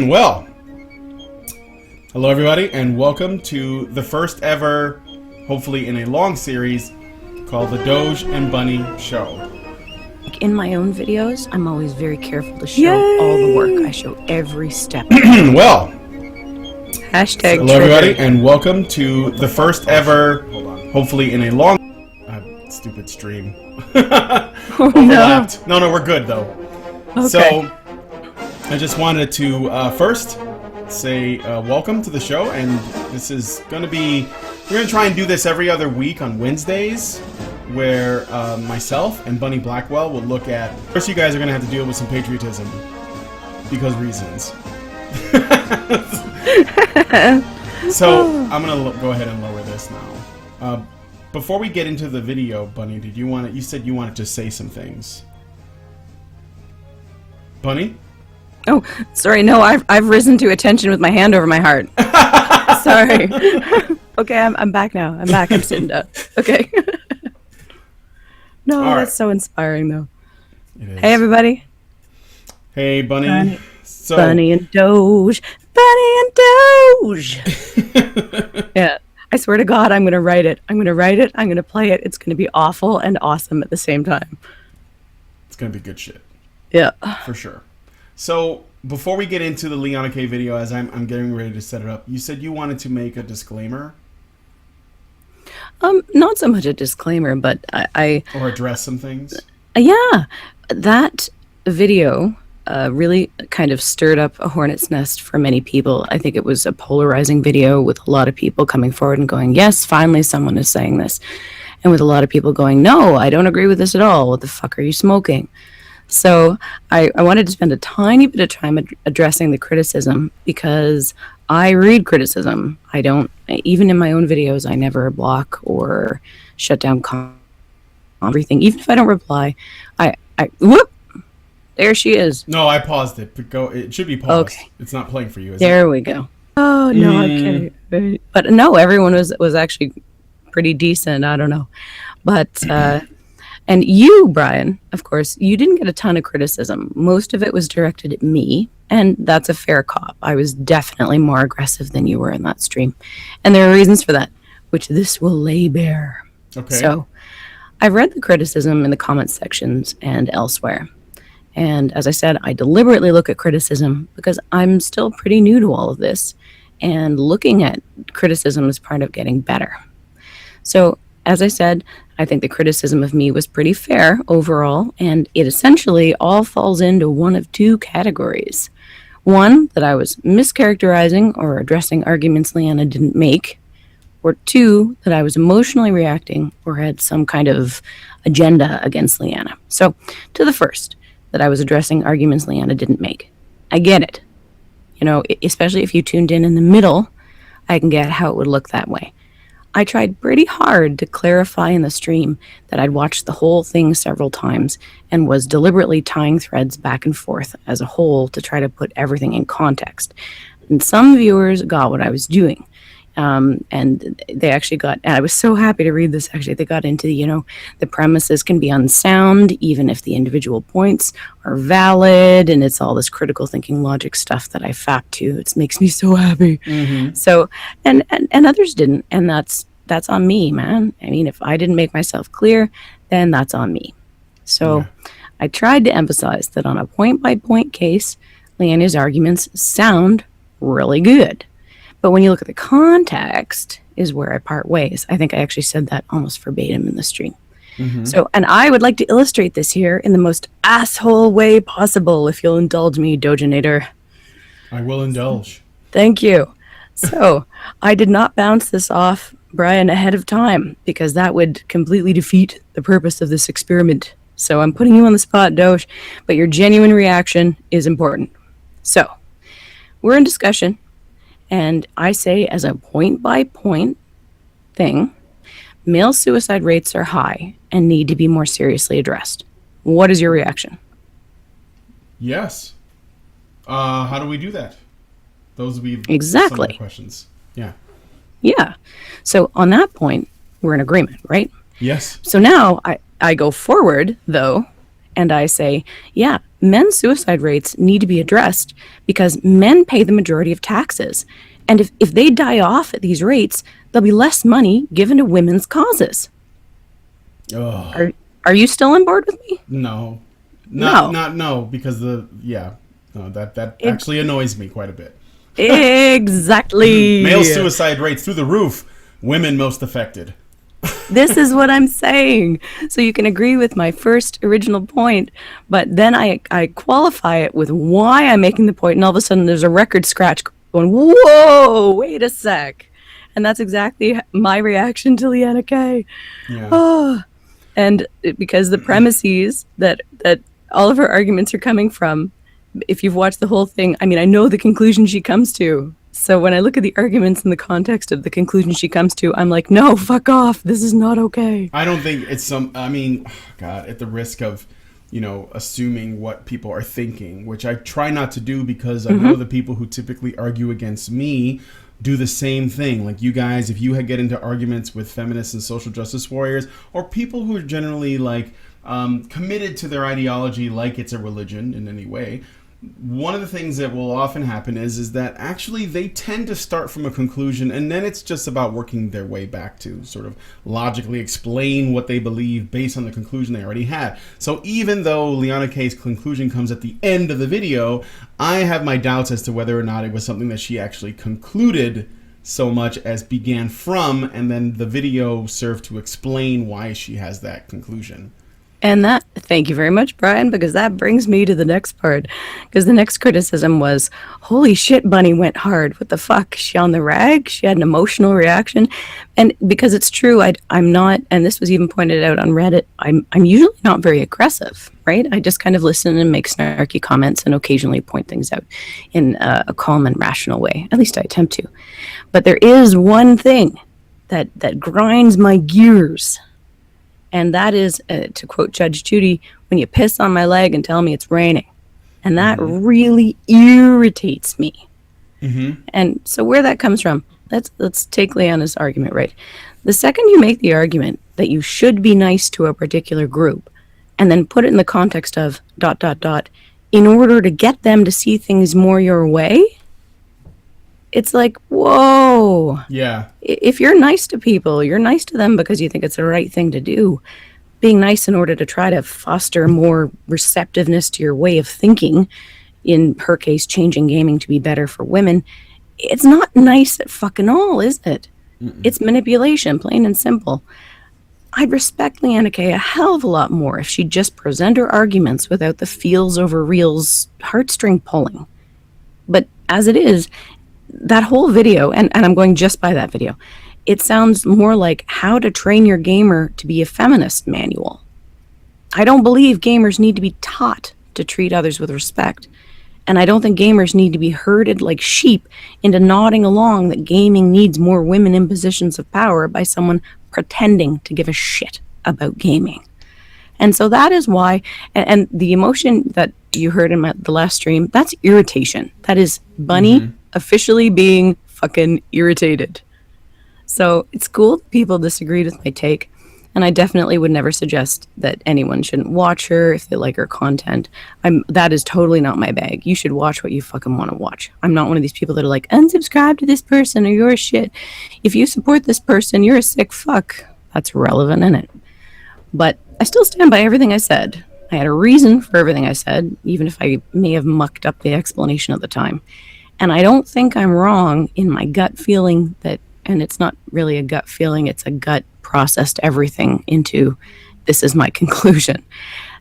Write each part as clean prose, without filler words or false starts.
Well, hello everybody, and welcome to the first ever, hopefully in a long series, called the Doge and Bunny Show. In my own videos, I'm always very careful to show all the work. I show every step. Well, Hashtag hello everybody, and welcome to the first ever, hopefully in a long, stupid stream. Oh no. No, we're good though. Okay. So, I just wanted to first say welcome to the show, and this is going to be, we're going to try and do this every other week on Wednesdays, where myself and Bunny Blackwell will look at, first you guys are going to have to deal with some patriotism, because reasons. So, I'm going to go ahead and lower this now. Before we get into the video, Bunny, you said you wanted to say some things. Bunny? Oh, sorry. No, I've risen to attention with my hand over my heart. Sorry. Okay, I'm back now. I'm back. I'm sitting up. Okay. No, All right. That's so inspiring, though. It is. Hey, everybody. Hey, Bunny. So, Bunny and Doge. Bunny and Doge. Yeah. I swear to God, I'm going to write it. I'm going to write it. I'm going to play it. It's going to be awful and awesome at the same time. It's going to be good shit. Yeah. For sure. So, before we get into the Liana K video, as I'm getting ready to set it up, you said you wanted to make a disclaimer? Not so much a disclaimer, but I Or address some things? Yeah, that video really kind of stirred up a hornet's nest for many people. I think it was a polarizing video with a lot of people coming forward and going, yes, finally someone is saying this. And with a lot of people going, no, I don't agree with this at all. What the fuck are you smoking? So I wanted to spend a tiny bit of time addressing the criticism, because I read criticism. I don't, even in my own videos, I never block or shut down everything. Even if I don't reply, whoop, there she is. No, I paused it. It should be paused. Okay. It's not playing for you, is it? There we go. Oh, no, okay. But no, everyone was actually pretty decent. I don't know. But, and you, Brian, of course, you didn't get a ton of criticism. Most of it was directed at me, and that's a fair cop. I was definitely more aggressive than you were in that stream. And there are reasons for that, which this will lay bare. Okay. So I've read the criticism in the comments sections and elsewhere. And as I said, I deliberately look at criticism because I'm still pretty new to all of this. And looking at criticism is part of getting better. So as I said, I think the criticism of me was pretty fair overall, and it essentially all falls into one of two categories. One, that I was mischaracterizing or addressing arguments Liana didn't make, or two, that I was emotionally reacting or had some kind of agenda against Liana. So, to the first, that I was addressing arguments Liana didn't make. I get it. You know, especially if you tuned in the middle, I can get how it would look that way. I tried pretty hard to clarify in the stream that I'd watched the whole thing several times and was deliberately tying threads back and forth as a whole to try to put everything in context. And some viewers got what I was doing. And they actually got, and I was so happy to read this actually, they got into, the premises can be unsound even if the individual points are valid, and it's all this critical thinking logic stuff that I fact to. It makes me so happy. Mm-hmm. So, and others didn't, and that's on me, man. I mean, if I didn't make myself clear, then that's on me. So yeah. I tried to emphasize that on a point-by-point case, Liana's arguments sound really good. But when you look at the context is where I part ways. I think I actually said that almost verbatim in the stream. Mm-hmm. So, and I would like to illustrate this here in the most asshole way possible, if you'll indulge me, Doginator. I will indulge. Thank you. So, I did not bounce this off Brian ahead of time, because that would completely defeat the purpose of this experiment. So I'm putting you on the spot, Doge, but your genuine reaction is important. So, we're in discussion. And I say, as a point-by-point thing, male suicide rates are high and need to be more seriously addressed. What is your reaction? Yes. How do we do that? Those would be exactly some of the questions. Yeah. Yeah. So on that point, we're in agreement, right? Yes. So now I go forward, though, and I say, yeah, men's suicide rates need to be addressed because men pay the majority of taxes. And if they die off at these rates, there'll be less money given to women's causes. Oh. Are you still on board with me? No. No. No, because that actually annoys me quite a bit. Exactly. Male suicide rates through the roof. Women most affected. This is what I'm saying. So you can agree with my first original point, but then I qualify it with why I'm making the point, and all of a sudden there's a record scratch going, whoa, wait a sec. And that's exactly my reaction to Liana K. Yeah. Oh. And because the premises that all of her arguments are coming from, if you've watched the whole thing, I mean, I know the conclusion she comes to. So when I look at the arguments in the context of the conclusion she comes to, I'm like, no, fuck off. This is not okay. I don't think it's God, at the risk of, assuming what people are thinking, which I try not to do because I know the people who typically argue against me do the same thing. Like you guys, if you get into arguments with feminists and social justice warriors or people who are generally committed to their ideology like it's a religion in any way, one of the things that will often happen is that actually they tend to start from a conclusion and then it's just about working their way back to sort of logically explain what they believe based on the conclusion they already had. So even though Liana K's conclusion comes at the end of the video, I have my doubts as to whether or not it was something that she actually concluded so much as began from, and then the video served to explain why she has that conclusion. And thank you very much, Brian, because that brings me to the next part. Because the next criticism was, holy shit, Bunny went hard. What the fuck? Is she on the rag? She had an emotional reaction. And because it's true, I'm not, and this was even pointed out on Reddit, I'm usually not very aggressive, right? I just kind of listen and make snarky comments and occasionally point things out in a calm and rational way. At least I attempt to. But there is one thing that grinds my gears. And that is, to quote Judge Judy, when you piss on my leg and tell me it's raining. And that really irritates me. Mm-hmm. And so where that comes from, let's take Liana's argument, right? The second you make the argument that you should be nice to a particular group, and then put it in the context of ... in order to get them to see things more your way, it's like, whoa. Yeah. If you're nice to people, you're nice to them because you think it's the right thing to do. Being nice in order to try to foster more receptiveness to your way of thinking, in her case, changing gaming to be better for women, it's not nice at fucking all, is it? Mm-mm. It's manipulation, plain and simple. I'd respect Liana K a hell of a lot more if she'd just present her arguments without the feels over reals heartstring pulling. But as it is, that whole video, and I'm going just by that video, it sounds more like how to train your gamer to be a feminist manual. I don't believe gamers need to be taught to treat others with respect. And I don't think gamers need to be herded like sheep into nodding along that gaming needs more women in positions of power by someone pretending to give a shit about gaming. And so that is why, and the emotion that you heard in the last stream, that's irritation. That is Bunny officially being fucking irritated. So it's cool that people disagreed with my take, and I definitely would never suggest that anyone shouldn't watch her if they like her content. That is totally not my bag. You should watch what you fucking want to watch. I'm not one of these people that are like, unsubscribe to this person or you're a shit. If you support this person, you're a sick fuck. That's relevant, isn't it? But I still stand by everything I said. I had a reason for everything I said, even if I may have mucked up the explanation at the time. And I don't think I'm wrong in my gut feeling that, and it's not really a gut feeling, it's a gut processed everything into this is my conclusion.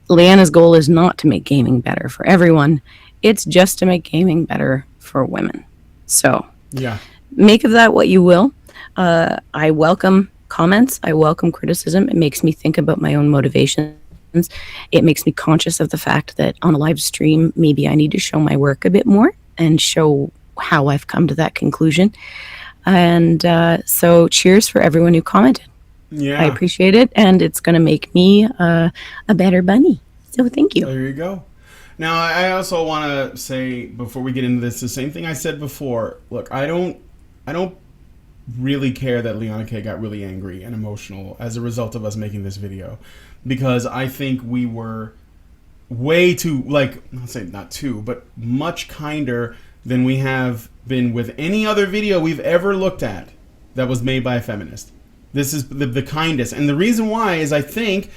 Liana's goal is not to make gaming better for everyone. It's just to make gaming better for women. So yeah, make of that what you will. I welcome comments. I welcome criticism. It makes me think about my own motivations. It makes me conscious of the fact that on a live stream, maybe I need to show my work a bit more and show how I've come to that conclusion. And so cheers for everyone who commented. Yeah, I appreciate it, and it's going to make me a better bunny. So thank you. There you go. Now, I also want to say, before we get into this, the same thing I said before. Look, I don't really care that Liana K got really angry and emotional as a result of us making this video, because I think we were way too, like, I'll say not too, but much kinder than we have been with any other video we've ever looked at that was made by a feminist. This is the kindest. And the reason why is, I think,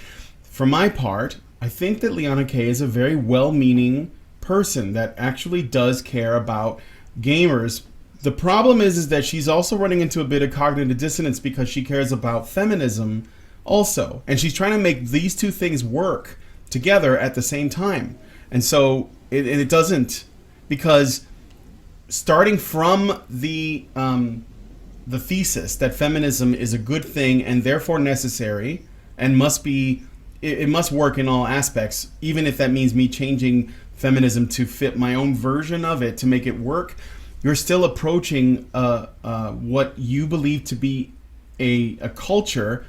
for my part, I think that Liana K is a very well-meaning person that actually does care about gamers. The problem is that she's also running into a bit of cognitive dissonance because she cares about feminism also. And she's trying to make these two things work together at the same time. And so it doesn't, because starting from the thesis that feminism is a good thing and therefore necessary and must be, it must work in all aspects, even if that means me changing feminism to fit my own version of it to make it work, you're still approaching what you believe to be a culture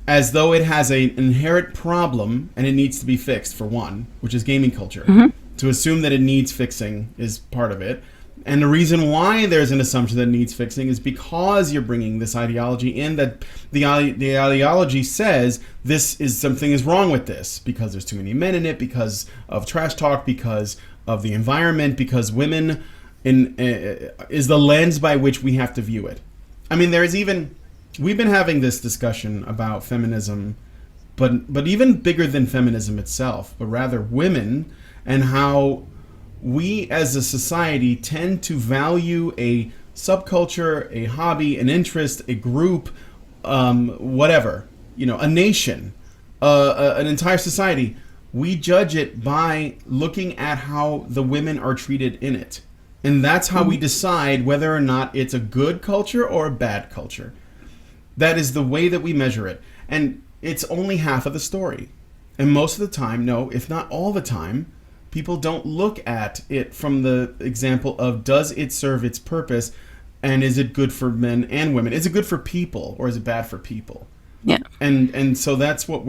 as though it has an inherent problem and it needs to be fixed, for one, which is gaming culture. Mm-hmm. To assume that it needs fixing is part of it. And the reason why there's an assumption that it needs fixing is because you're bringing this ideology in, that the ideology says this is, something is wrong with this because there's too many men in it, because of trash talk, because of the environment, because women is the lens by which we have to view it. I mean, there is even, we've been having this discussion about feminism, but even bigger than feminism itself, but rather women, and how we as a society tend to value a subculture, a hobby, an interest, a group, whatever, a nation, an entire society. We judge it by looking at how the women are treated in it. And that's how we decide whether or not it's a good culture or a bad culture. That is the way that we measure it. And it's only half of the story. And most of the time, no, if not all the time, people don't look at it from the example of, does it serve its purpose, and is it good for men and women? Is it good for people, or is it bad for people? Yeah. And so that's what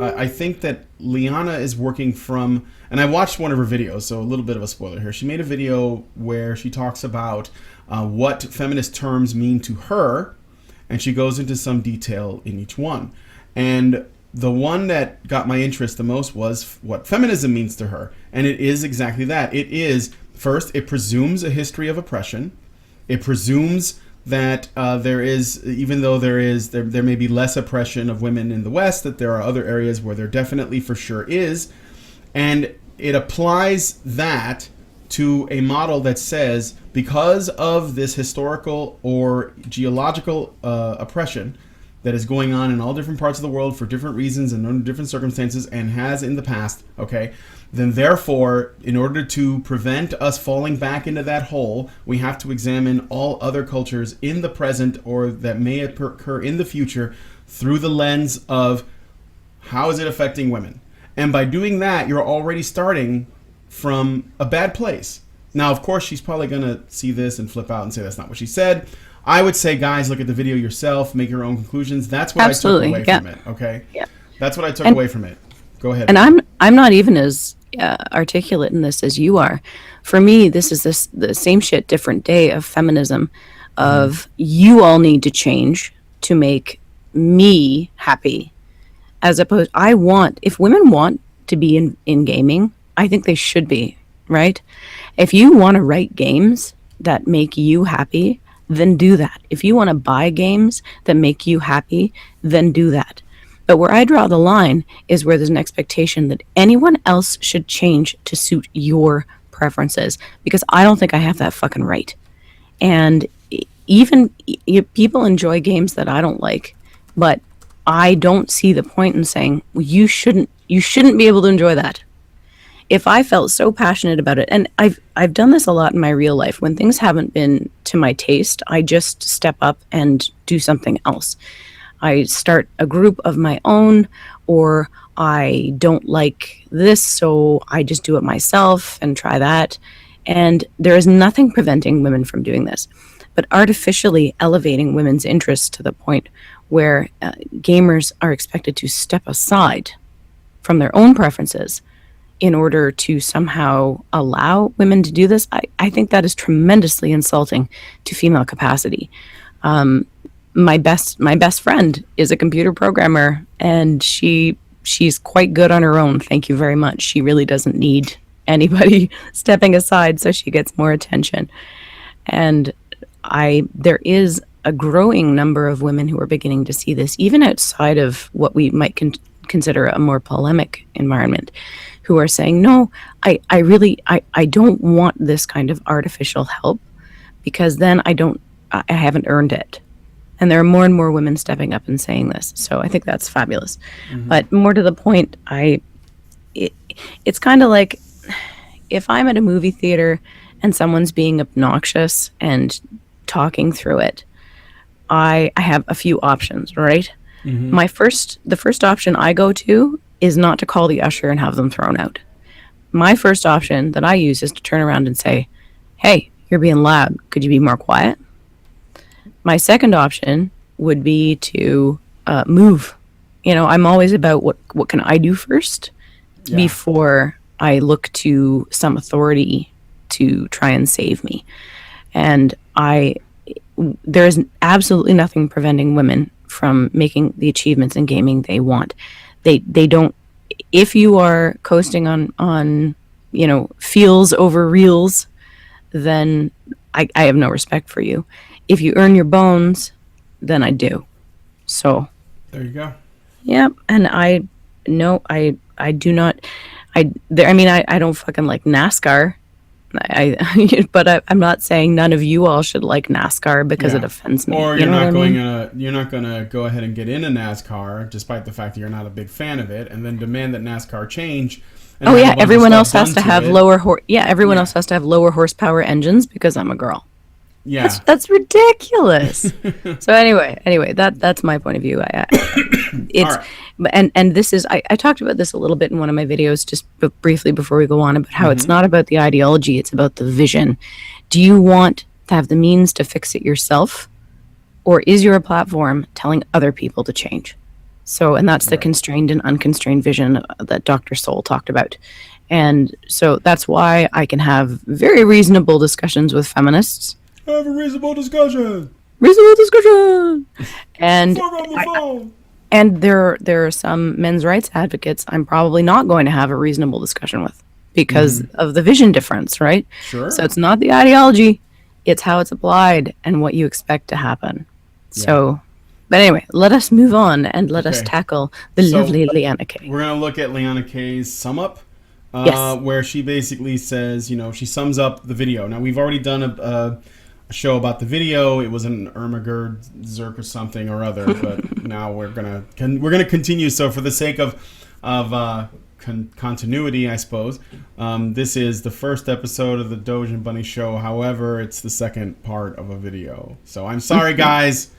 I think that Liana is working from, and I watched one of her videos, so a little bit of a spoiler here. She made a video where she talks about what feminist terms mean to her, and she goes into some detail in each one. And the one that got my interest the most was what feminism means to her. And it is exactly that. It is, first, it presumes a history of oppression. It presumes that there is, even though there may be less oppression of women in the West, that there are other areas where there definitely for sure is. And it applies that to a model that says, because of this historical or geological oppression that is going on in all different parts of the world for different reasons and under different circumstances, and has in the past, okay, then therefore, in order to prevent us falling back into that hole, we have to examine all other cultures in the present or that may occur in the future through the lens of how is it affecting women. And by doing that, you're already starting from a bad place. Now, of course, she's probably going to see this and flip out and say that's not what she said. I would say, guys, look at the video yourself, make your own conclusions. That's what Absolutely. I took away from it, okay? Yeah. That's what I took away from it. Go ahead. And I'm not even as articulate in this as you are. For me, this is the same shit, different day of feminism, of you all need to change to make me happy. As opposed, if women want to be in gaming, I think they should be, right? If you want to write games that make you happy, then do that. If you want to buy games that make you happy, then do that. But where I draw the line is where there's an expectation that anyone else should change to suit your preferences, because I don't think I have that fucking right. And even people enjoy games that I don't like, but I don't see the point in saying, well, you shouldn't be able to enjoy that. If I felt so passionate about it, and I've done this a lot in my real life, when things haven't been to my taste, I just step up and do something else. I start a group of my own, or I don't like this, so I just do it myself and try that. And there is nothing preventing women from doing this. But artificially elevating women's interests to the point where gamers are expected to step aside from their own preferences in order to somehow allow women to do this, I think that is tremendously insulting to female capacity. My best friend is a computer programmer, and she's quite good on her own. Thank you very much. She really doesn't need anybody stepping aside, so she gets more attention. And there is a growing number of women who are beginning to see this, even outside of what we might consider a more polemic environment, who are saying, no, I don't want this kind of artificial help, because then I haven't earned it. And there are more and more women stepping up and saying this. So I think that's fabulous. Mm-hmm. But more to the point, it's kind of like if I'm at a movie theater and someone's being obnoxious and talking through it, I have a few options, right? Mm-hmm. The first option I go to is not to call the usher and have them thrown out. My first option that I use is to turn around and say, hey, you're being loud. Could you be more quiet? My second option would be to move. I'm always about what can I do first before I look to some authority to try and save me. And there is absolutely nothing preventing women from making the achievements in gaming they want. They don't. If you are coasting on feels over reels, then I have no respect for you. If you earn your bones, then I do. So there you go. Yeah, and I do not. I don't fucking like NASCAR. But I'm not saying none of you all should like NASCAR because it offends me. Or you're not going to go ahead and get into NASCAR, despite the fact that you're not a big fan of it, and then demand that NASCAR change. Everyone else has to have everyone else has to have lower horsepower engines because I'm a girl. Yeah, that's ridiculous. So anyway, that's my point of view. And this is I talked about this a little bit in one of my videos just briefly before we go on, about how it's not about the ideology, it's about the vision. Do you want to have the means to fix it yourself, or is your platform telling other people to change? So, and that's the constrained and unconstrained vision that Dr. Soul talked about. And so that's why I can have very reasonable discussions with feminists. Have a reasonable discussion. And and there are some men's rights advocates I'm probably not going to have a reasonable discussion with because of the vision difference, right? Sure. So it's not the ideology, it's how it's applied and what you expect to happen. Yeah. So, but anyway, let us move on and let us tackle the lovely Liana K. We're going to look at Liana K's sum up, yes. Where she basically says, she sums up the video. Now, we've already done a show about the video. It was an Ermagerd Zerk or something or other, but now we're gonna continue. So for the sake of continuity, I suppose, this is the first episode of the Doge and Bunny show. However, it's the second part of a video. So I'm sorry, guys.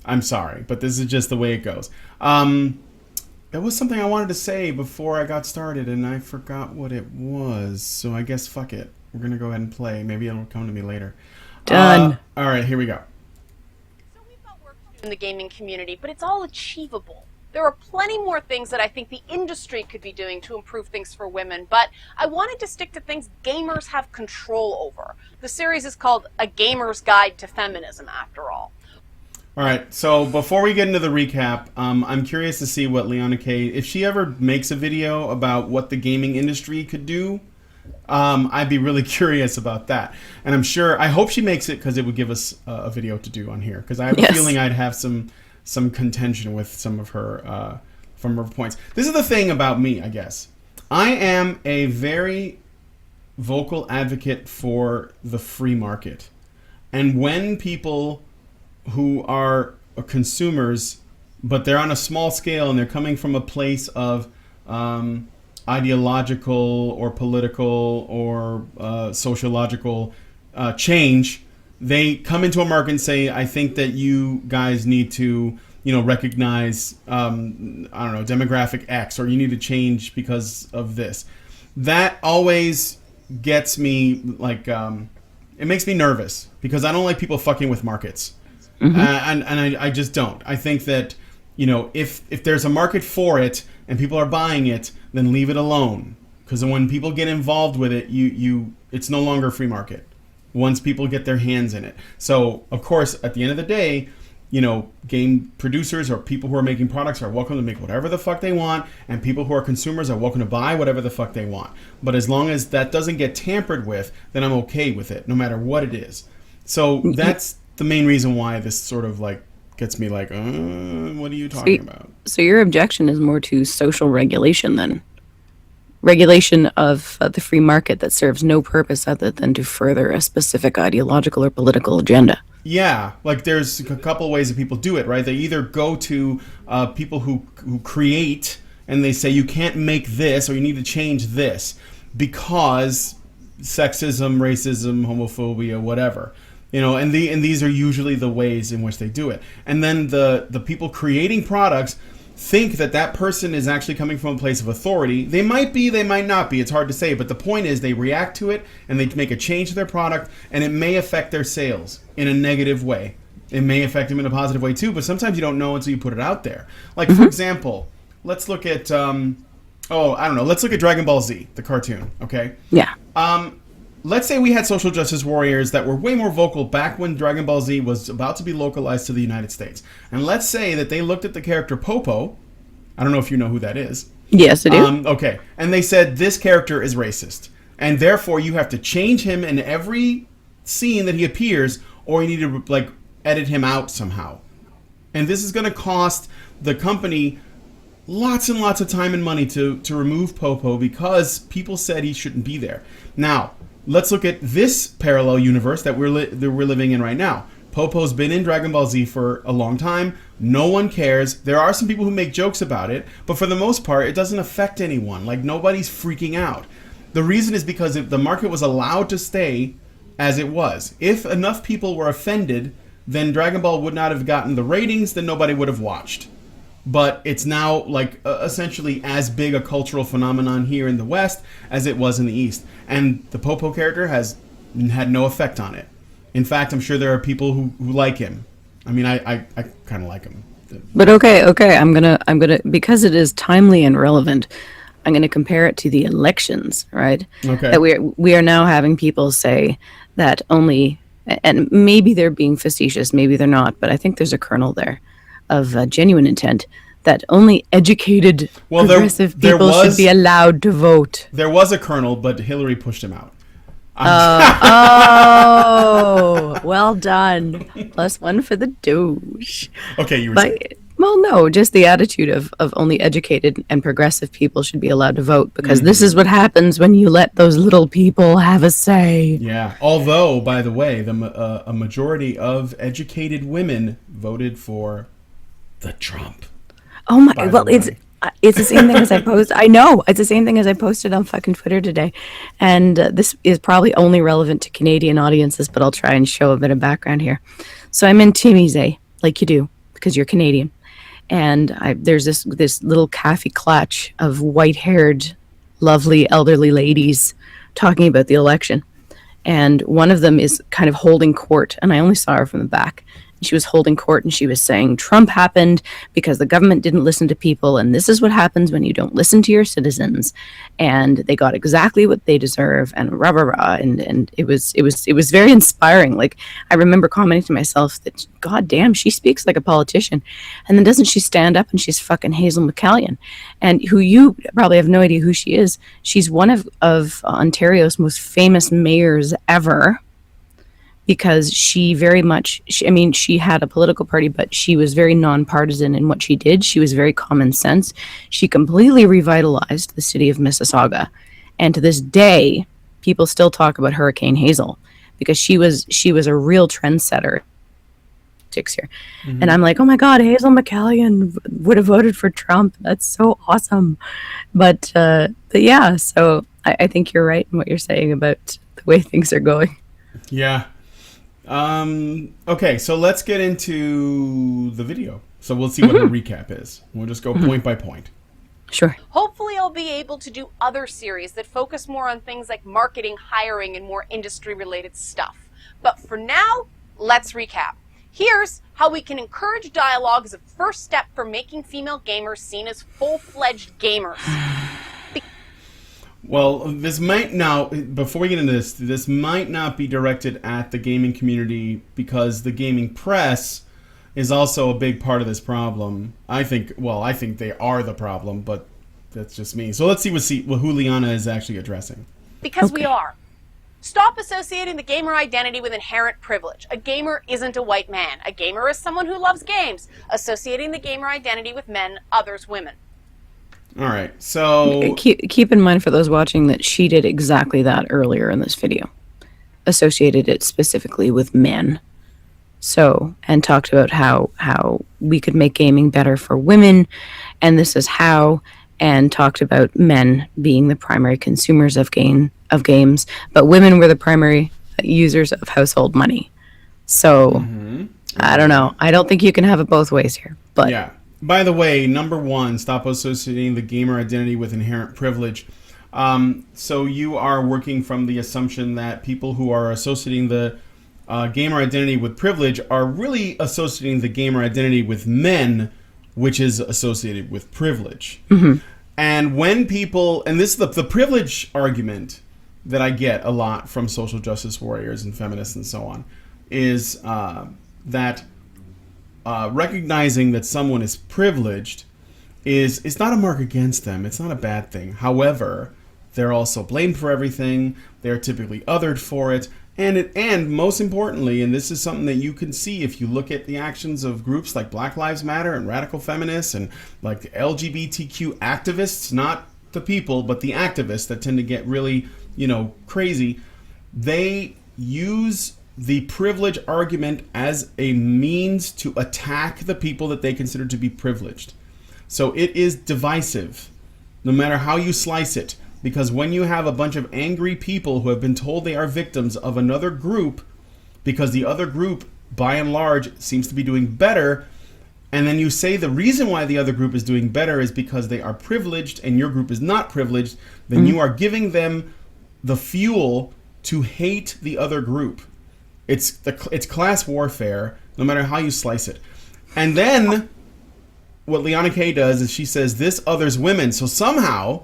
I'm sorry, but this is just the way it goes. There was something I wanted to say before I got started, and I forgot what it was. So I guess fuck it. We're gonna go ahead and play. Maybe it'll come to me later. Done. All right, here we go. So we've got work to do in the gaming community, but it's all achievable. There are plenty more things that I think the industry could be doing to improve things for women, but I wanted to stick to things gamers have control over. The series is called A Gamer's Guide to Feminism, after all. All right, so before we get into the recap, I'm curious to see what Liana K, if she ever makes a video about what the gaming industry could do, I'd be really curious about that. And I hope she makes it because it would give us a video to do on here. Because I have a feeling I'd have some contention with some of her from her points. This is the thing about me, I guess. I am a very vocal advocate for the free market. And when people who are consumers, but they're on a small scale and they're coming from a place of ideological or political or sociological change, they come into a market and say, I think that you guys need to, recognize, demographic X, or you need to change because of this. That always gets me, it makes me nervous because I don't like people fucking with markets. Mm-hmm. And I just don't. I think that, if there's a market for it and people are buying it, then leave it alone. Because when people get involved with it, it's no longer a free market. once people get their hands in it. So, of course, at the end of the day, you know, game producers or people who are making products are welcome to make whatever the fuck they want, and people who are consumers are welcome to buy whatever the fuck they want. But as long as that doesn't get tampered with, then I'm okay with it, no matter what it is. So that's the main reason why this sort of like gets me like, what are you talking about? So your objection is more to social regulation then? Regulation of the free market that serves no purpose other than to further a specific ideological or political agenda. Yeah, like there's a couple of ways that people do it, right? They either go to people who create and they say you can't make this or you need to change this because sexism, racism, homophobia, whatever. You know, and these are usually the ways in which they do it. And then the people creating products think that person is actually coming from a place of authority. They might be, they might not be. It's hard to say. But the point is they react to it and they make a change to their product, and it may affect their sales in a negative way. It may affect them in a positive way too, but sometimes you don't know until you put it out there. Like, for example, let's look at, let's look at Dragon Ball Z, the cartoon, okay? Yeah. Let's say we had social justice warriors that were way more vocal back when Dragon Ball Z was about to be localized to the United States. And let's say that they looked at the character Popo. I don't know if you know who that is. Yes, I do. Okay. And they said, this character is racist. And therefore, you have to change him in every scene that he appears, or you need to, like, edit him out somehow. And this is going to cost the company lots and lots of time and money to remove Popo because people said he shouldn't be there. Now, let's look at this parallel universe that we're living in right now. Popo's been in Dragon Ball Z for a long time. No one cares. There are some people who make jokes about it, but for the most part, it doesn't affect anyone. Like, nobody's freaking out. The reason is because if the market was allowed to stay as it was. If enough people were offended, then Dragon Ball would not have gotten the ratings, then nobody would have watched. But it's now like essentially as big a cultural phenomenon here in the West as it was in the East. And the Popo character has had no effect on it. In fact, I'm sure there are people who like him. I mean, I kind of like him. But okay, I'm gonna because it is timely and relevant. I'm gonna compare it to the elections, right? Okay. That we are now having people say that only, and maybe they're being facetious, maybe they're not, but I think there's a kernel there of genuine intent that only educated progressive people should be allowed to vote. There was a kernel, but Hillary pushed him out. Well done. +1 for the Doge. Okay, you were saying. Well, no, just the attitude of only educated and progressive people should be allowed to vote, because this is what happens when you let those little people have a say. Yeah, although, by the way, a majority of educated women voted for the Trump. Oh my! Well, it's the same thing as I post. I know it's the same thing as I posted on fucking Twitter today, and this is probably only relevant to Canadian audiences, but I'll try and show a bit of background here. So I'm in Timmy's, like you do, because you're Canadian, and there's this little cafe clutch of white-haired, lovely elderly ladies talking about the election, and one of them is kind of holding court, and I only saw her from the back. She was holding court and she was saying Trump happened because the government didn't listen to people, and this is what happens when you don't listen to your citizens, and they got exactly what they deserve, and rah rah rah, and it was very inspiring. Like, I remember commenting to myself that, god damn, she speaks like a politician. And then doesn't she stand up and she's fucking Hazel McCallion, and who you probably have no idea who she is. She's one of Ontario's most famous mayors ever, because she very much, she had a political party, but she was very nonpartisan in what she did. She was very common sense. She completely revitalized the city of Mississauga. And to this day, people still talk about Hurricane Hazel, because she was a real trendsetter. Here. Mm-hmm. And I'm like, oh my God, Hazel McCallion would have voted for Trump. That's so awesome. But yeah, so I think you're right in what you're saying about the way things are going. Yeah. Okay, so let's get into the video. So we'll see what her recap is. We'll just go point by point. Sure. Hopefully I'll be able to do other series that focus more on things like marketing, hiring, and more industry-related stuff. But for now, let's recap. Here's how we can encourage dialogue as a first step for making female gamers seen as full-fledged gamers. Well, this might now, before we get into this might not be directed at the gaming community because the gaming press is also a big part of this problem. I think they are the problem, but that's just me. So let's see who Liana is actually addressing. Because we are. Stop associating the gamer identity with inherent privilege. A gamer isn't a white man. A gamer is someone who loves games. Associating the gamer identity with men, others women. All right, so... Keep in mind for those watching that she did exactly that earlier in this video. Associated it specifically with men. So, and talked about how we could make gaming better for women, and this is how, and talked about men being the primary consumers of games, but women were the primary users of household money. So, I don't know. I don't think you can have it both ways here. But yeah. By the way, number one, stop associating the gamer identity with inherent privilege. So you are working from the assumption that people who are associating the gamer identity with privilege are really associating the gamer identity with men, which is associated with privilege. Mm-hmm. And when people, and this is the privilege argument that I get a lot from social justice warriors and feminists and so on, is that recognizing that someone is privileged is not a mark against them. It's not a bad thing. However, they're also blamed for everything. They're typically othered for it. And most importantly, and this is something that you can see if you look at the actions of groups like Black Lives Matter and radical feminists and like LGBTQ activists, not the people, but the activists that tend to get really, crazy. They use the privilege argument as a means to attack the people that they consider to be privileged. So it is divisive, no matter how you slice it. Because when you have a bunch of angry people who have been told they are victims of another group, because the other group, by and large, seems to be doing better, and then you say the reason why the other group is doing better is because they are privileged and your group is not privileged, then you are giving them the fuel to hate the other group. It's class warfare, no matter how you slice it. And then what Liana K does is she says this others women. So somehow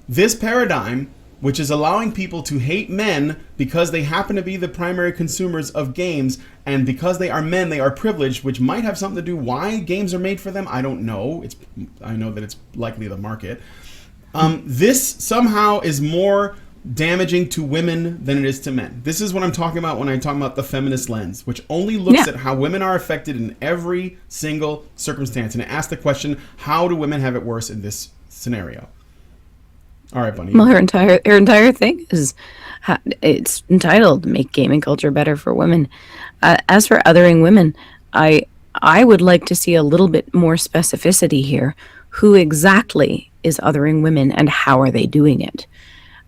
this paradigm, which is allowing people to hate men because they happen to be the primary consumers of games, and because they are men, they are privileged, which might have something to do why games are made for them. I don't know. I know that it's likely the market. This somehow is more damaging to women than it is to men. This is what I'm talking about when I talk about the feminist lens, which only looks at how women are affected in every single circumstance, and it asks the question, how do women have it worse in this scenario? All right, Bunny. Well, her entire thing is it's entitled "Make Gaming Culture Better for Women." As for othering women, I would like to see a little bit more specificity here. Who exactly is othering women, and how are they doing it?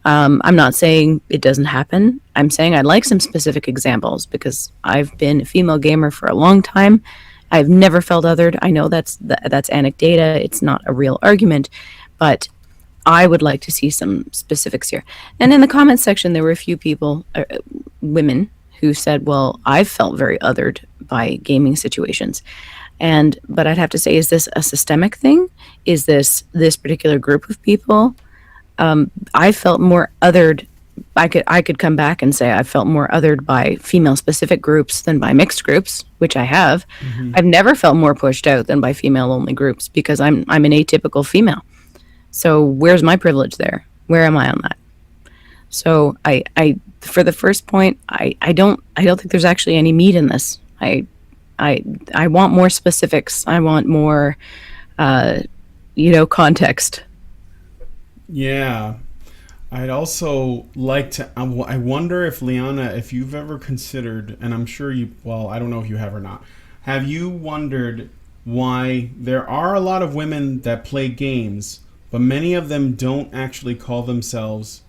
I'm not saying it doesn't happen. I'm saying I'd like some specific examples because I've been a female gamer for a long time. I've never felt othered. I know that's anecdata. It's not a real argument, but I would like to see some specifics here. And in the comments section, there were a few people, women, who said, well, I've felt very othered by gaming situations. But I'd have to say, is this a systemic thing? Is this particular group of people? I felt more othered. I could come back and say I felt more othered by female-specific groups than by mixed groups, which I have. Mm-hmm. I've never felt more pushed out than by female-only groups because I'm an atypical female. So where's my privilege there? Where am I on that? So I for the first point, I don't think there's actually any meat in this. I want more specifics. I want more, context. Yeah. I'd also like to, I wonder if Liana, if you've ever considered, and I'm sure I don't know if you have or not, have you wondered why there are a lot of women that play games, but many of them don't actually call themselves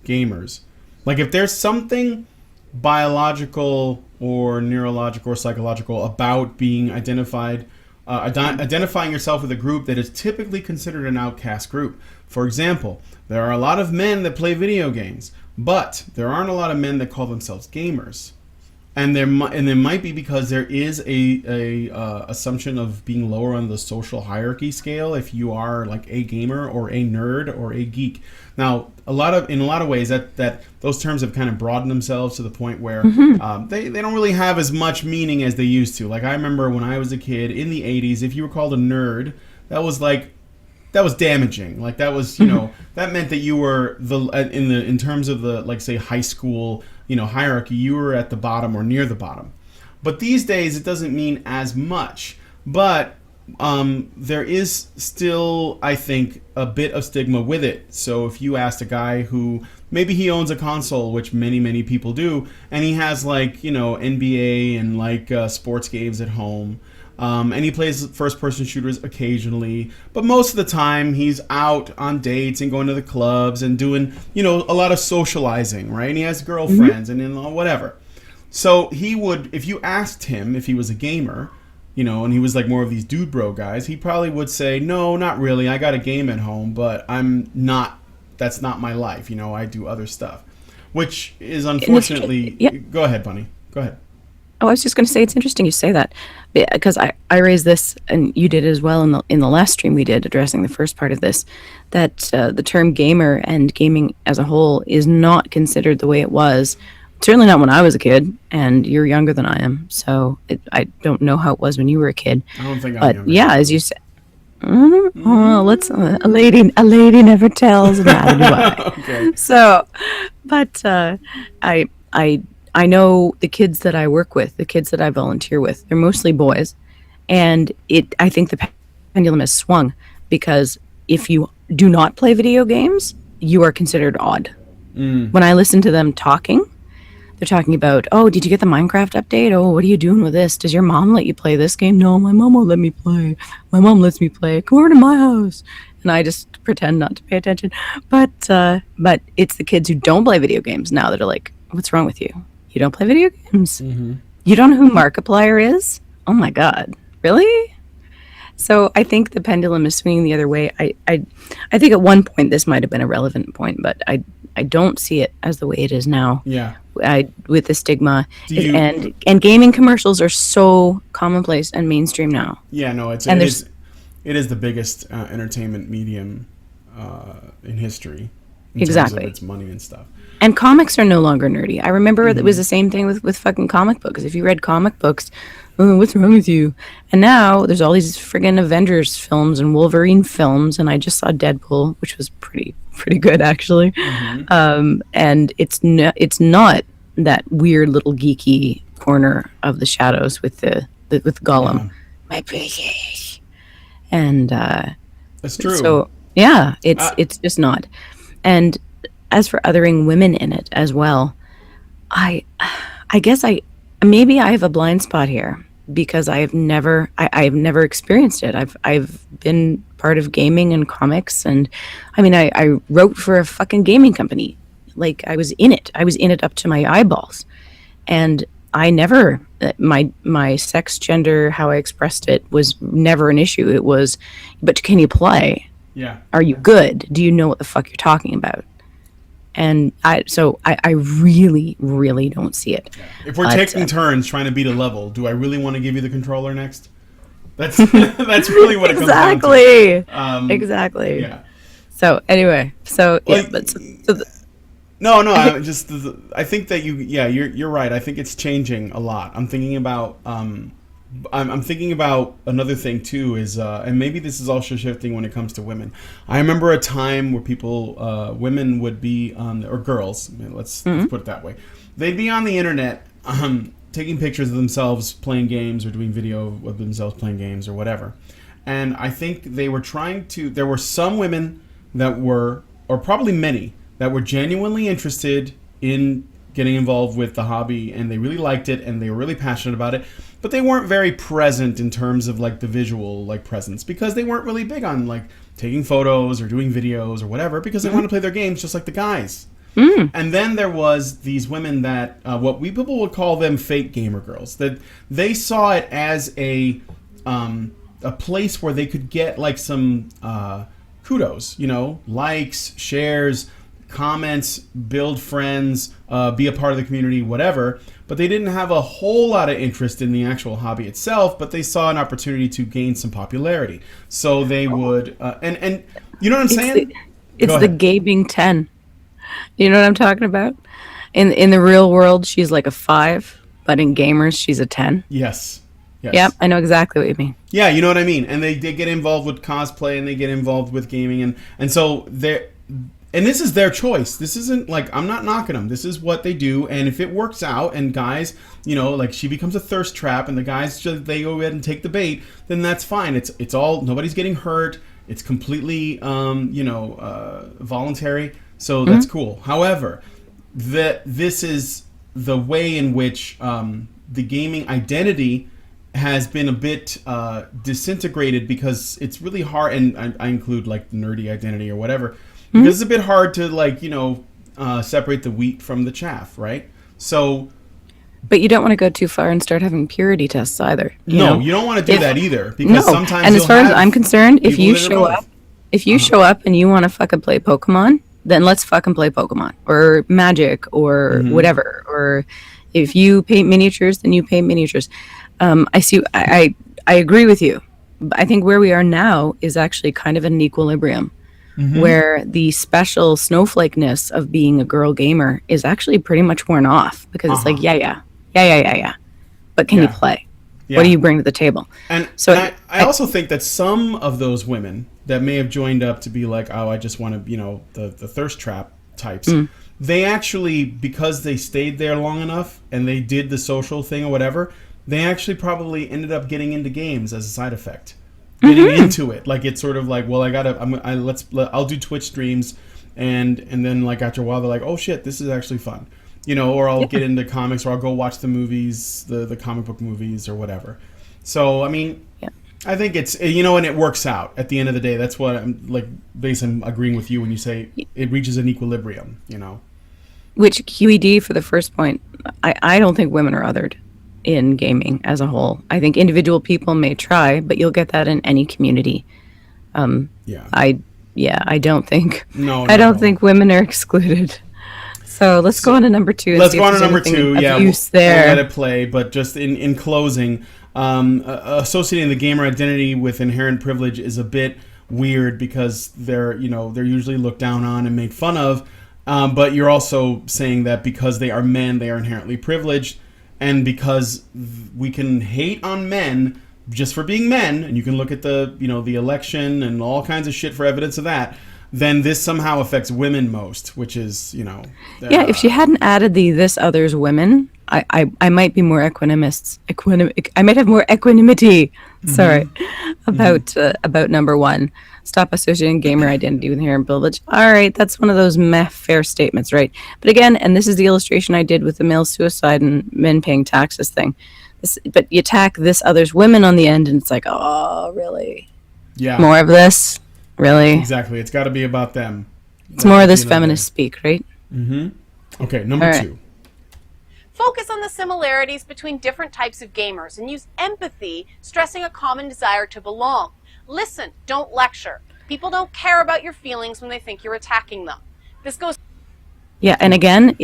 gamers? Like if there's something biological or neurological or psychological about being identifying yourself with a group that is typically considered an outcast group. For example, there are a lot of men that play video games, but there aren't a lot of men that call themselves gamers. And there might be because there is a assumption of being lower on the social hierarchy scale if you are like a gamer or a nerd or a geek. Now, in a lot of ways that those terms have kind of broadened themselves to the point where they don't really have as much meaning as they used to. Like I remember when I was a kid in the 80s, if you were called a nerd, that was damaging. Like that was, that meant that you were in terms of the, like, say, high school, hierarchy, you were at the bottom or near the bottom. But these days it doesn't mean as much. But there is still, I think, a bit of stigma with it. So if you asked a guy who maybe he owns a console, which many people do, and he has like, NBA and like sports games at home, and he plays first-person shooters occasionally, but most of the time he's out on dates and going to the clubs and doing, a lot of socializing, right? And he has girlfriends and whatever. So he would, if you asked him if he was a gamer, and he was like more of these dude bro guys, he probably would say, no, not really. I got a game at home, but that's not my life. I do other stuff, which is unfortunately, Go ahead, Bunny. Go ahead. Oh, I was just going to say, it's interesting you say that, because I raised this, and you did as well in the last stream we did addressing the first part of this, that the term gamer and gaming as a whole is not considered the way it was. Certainly not when I was a kid, and you're younger than I am, so I don't know how it was when you were a kid. I don't think I'm but younger. Yeah, as you said, a lady never tells, neither do I. Okay. So, but I know the kids that I work with, the kids that I volunteer with, they're mostly boys. And I think the pendulum has swung, because if you do not play video games, you are considered odd. When I listen to them talking, they're talking about, oh, did you get the Minecraft update? Oh, what are you doing with this? Does your mom let you play this game? No, my mom won't let me play. My mom lets me play. Come over to my house. And I just pretend not to pay attention. But it's the kids who don't play video games now that are like, what's wrong with you? You don't play video games? Mm-hmm. You don't know who Markiplier is? Oh my God. Really? So I think the pendulum is swinging the other way. I think at one point this might have been a relevant point, but I don't see it as the way it is now. Yeah. With the stigma. And gaming commercials are so commonplace and mainstream now. Yeah, no, it is the biggest entertainment medium in history. In terms of its money and stuff. And comics are no longer nerdy. I remember it was the same thing with fucking comic books. If you read comic books, oh, what's wrong with you? And now there's all these friggin' Avengers films and Wolverine films, and I just saw Deadpool, which was pretty good actually. And it's not that weird little geeky corner of the shadows with Gollum. My precious. And that's true. So yeah, it's just not. And as for othering women in it as well, I guess maybe I have a blind spot here, because I've never experienced it. I've been part of gaming and comics, and I mean I wrote for a fucking gaming company. Like I was in it up to my eyeballs, and I never my sex, gender, how I expressed it was never an issue. It was, but can you play? Yeah. Are you good? Do you know what the fuck you're talking about? And I really, really don't see it. Yeah. If we're taking turns trying to beat a level, do I really want to give you the controller next? That's that's really what it comes down to. Exactly. Yeah. So anyway, I think that you're right. I think it's changing a lot. I'm thinking about I'm thinking about another thing too, is and maybe this is also shifting when it comes to women. I remember a time where women would be or girls, let's put it that way. They'd be on the internet taking pictures of themselves playing games or doing video of themselves playing games or whatever. And I think they were there were some women that were, or probably many, that were genuinely interested in getting involved with the hobby, and they really liked it and they were really passionate about it, but they weren't very present in terms of like the visual like presence, because they weren't really big on like taking photos or doing videos or whatever, because they wanted to play their games just like the guys. And then there was these women that what people would call them fake gamer girls, that they saw it as a place where they could get like some kudos, likes, shares, comments, build friends, be a part of the community, whatever. But they didn't have a whole lot of interest in the actual hobby itself, but they saw an opportunity to gain some popularity. So they would, and you know what I'm saying? It's the gaming 10. You know what I'm talking about? In the real world, she's like a 5, but in gamers, she's a 10. Yes. Yep, I know exactly what you mean. Yeah, you know what I mean. And they get involved with cosplay, and they get involved with gaming, and so they're. And this is their choice. This isn't like, I'm not knocking them. This is what they do. And if it works out and guys, you know, like she becomes a thirst trap and the guys just, they go ahead and take the bait, then that's fine. It's all, nobody's getting hurt. It's completely, voluntary. So that's cool. However, this is the way in which the gaming identity has been a bit disintegrated, because it's really hard. And I include like nerdy identity or whatever. Because it's a bit hard to, like, separate the wheat from the chaff, right? So... But you don't want to go too far and start having purity tests either. You don't want to do that either. Because sometimes and as far as I'm concerned, if you show up and you want to fucking play Pokemon, then let's fucking play Pokemon. Or Magic, or whatever. Or if you paint miniatures, then you paint miniatures. I agree with you. I think where we are now is actually kind of an equilibrium. Where the special snowflakeness of being a girl gamer is actually pretty much worn off, because it's like, yeah. But can you play? Yeah. What do you bring to the table? And so I also think that some of those women that may have joined up to be like, oh, I just want to, the thirst trap types, they actually, because they stayed there long enough and they did the social thing or whatever, they actually probably ended up getting into games as a side effect. Getting into it, like it's sort of like, well, I'll do Twitch streams, and then like after a while they're like, oh shit, this is actually fun, or I'll get into comics, or I'll go watch the movies, the comic book movies or whatever. So I mean, I think it's and it works out at the end of the day. That's what I'm like. Basically, I'm agreeing with you when you say it reaches an equilibrium. Which QED for the first point, I don't think women are othered in gaming as a whole. I think individual people may try, but you'll get that in any community. I don't think think women are excluded. So let's go on to number 2. Let's go on to number 2. There. We'll let it play. But just in closing, associating the gamer identity with inherent privilege is a bit weird, because they're usually looked down on and made fun of. But you're also saying that because they are men, they are inherently privileged. And because we can hate on men just for being men, and you can look at the election and all kinds of shit for evidence of that, then this somehow affects women most, which is, if she hadn't added this other's women, I might be more equanimous. I might have more equanimity. Sorry, about number 1. Stop associating gamer identity with inherent privilege. All right, that's one of those fair statements, right? But again, and this is the illustration I did with the male suicide and men paying taxes thing. But you tack this other's women on the end, and it's like, oh, really? Yeah. More of this? Really? Exactly. It's got to be about them. It's more of this feminist speak, right? Okay, number 2. Focus on the similarities between different types of gamers and use empathy, stressing a common desire to belong. Listen, don't lecture. People don't care about your feelings when they think you're attacking them. This goes... Yeah, and again,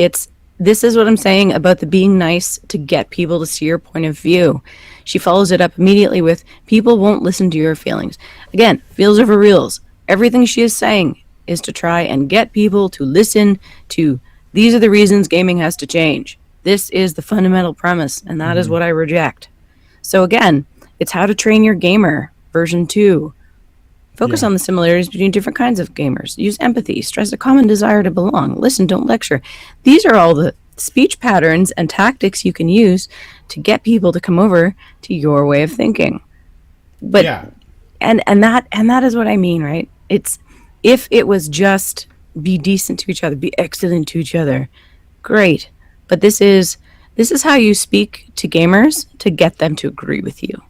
this is what I'm saying about the being nice to get people to see your point of view. She follows it up immediately with, people won't listen to your feelings. Again, feels over reels. Everything she is saying is to try and get people to listen to, these are the reasons gaming has to change. This is the fundamental premise, and that is what I reject. So again, it's how to train your gamer, version 2. Focus on the similarities between different kinds of gamers. Use empathy. Stress a common desire to belong. Listen, don't lecture. These are all the speech patterns and tactics you can use to get people to come over to your way of thinking. But and that is what I mean, right? It's, if it was just be decent to each other, be excellent to each other, great. But this is how you speak to gamers to get them to agree with you.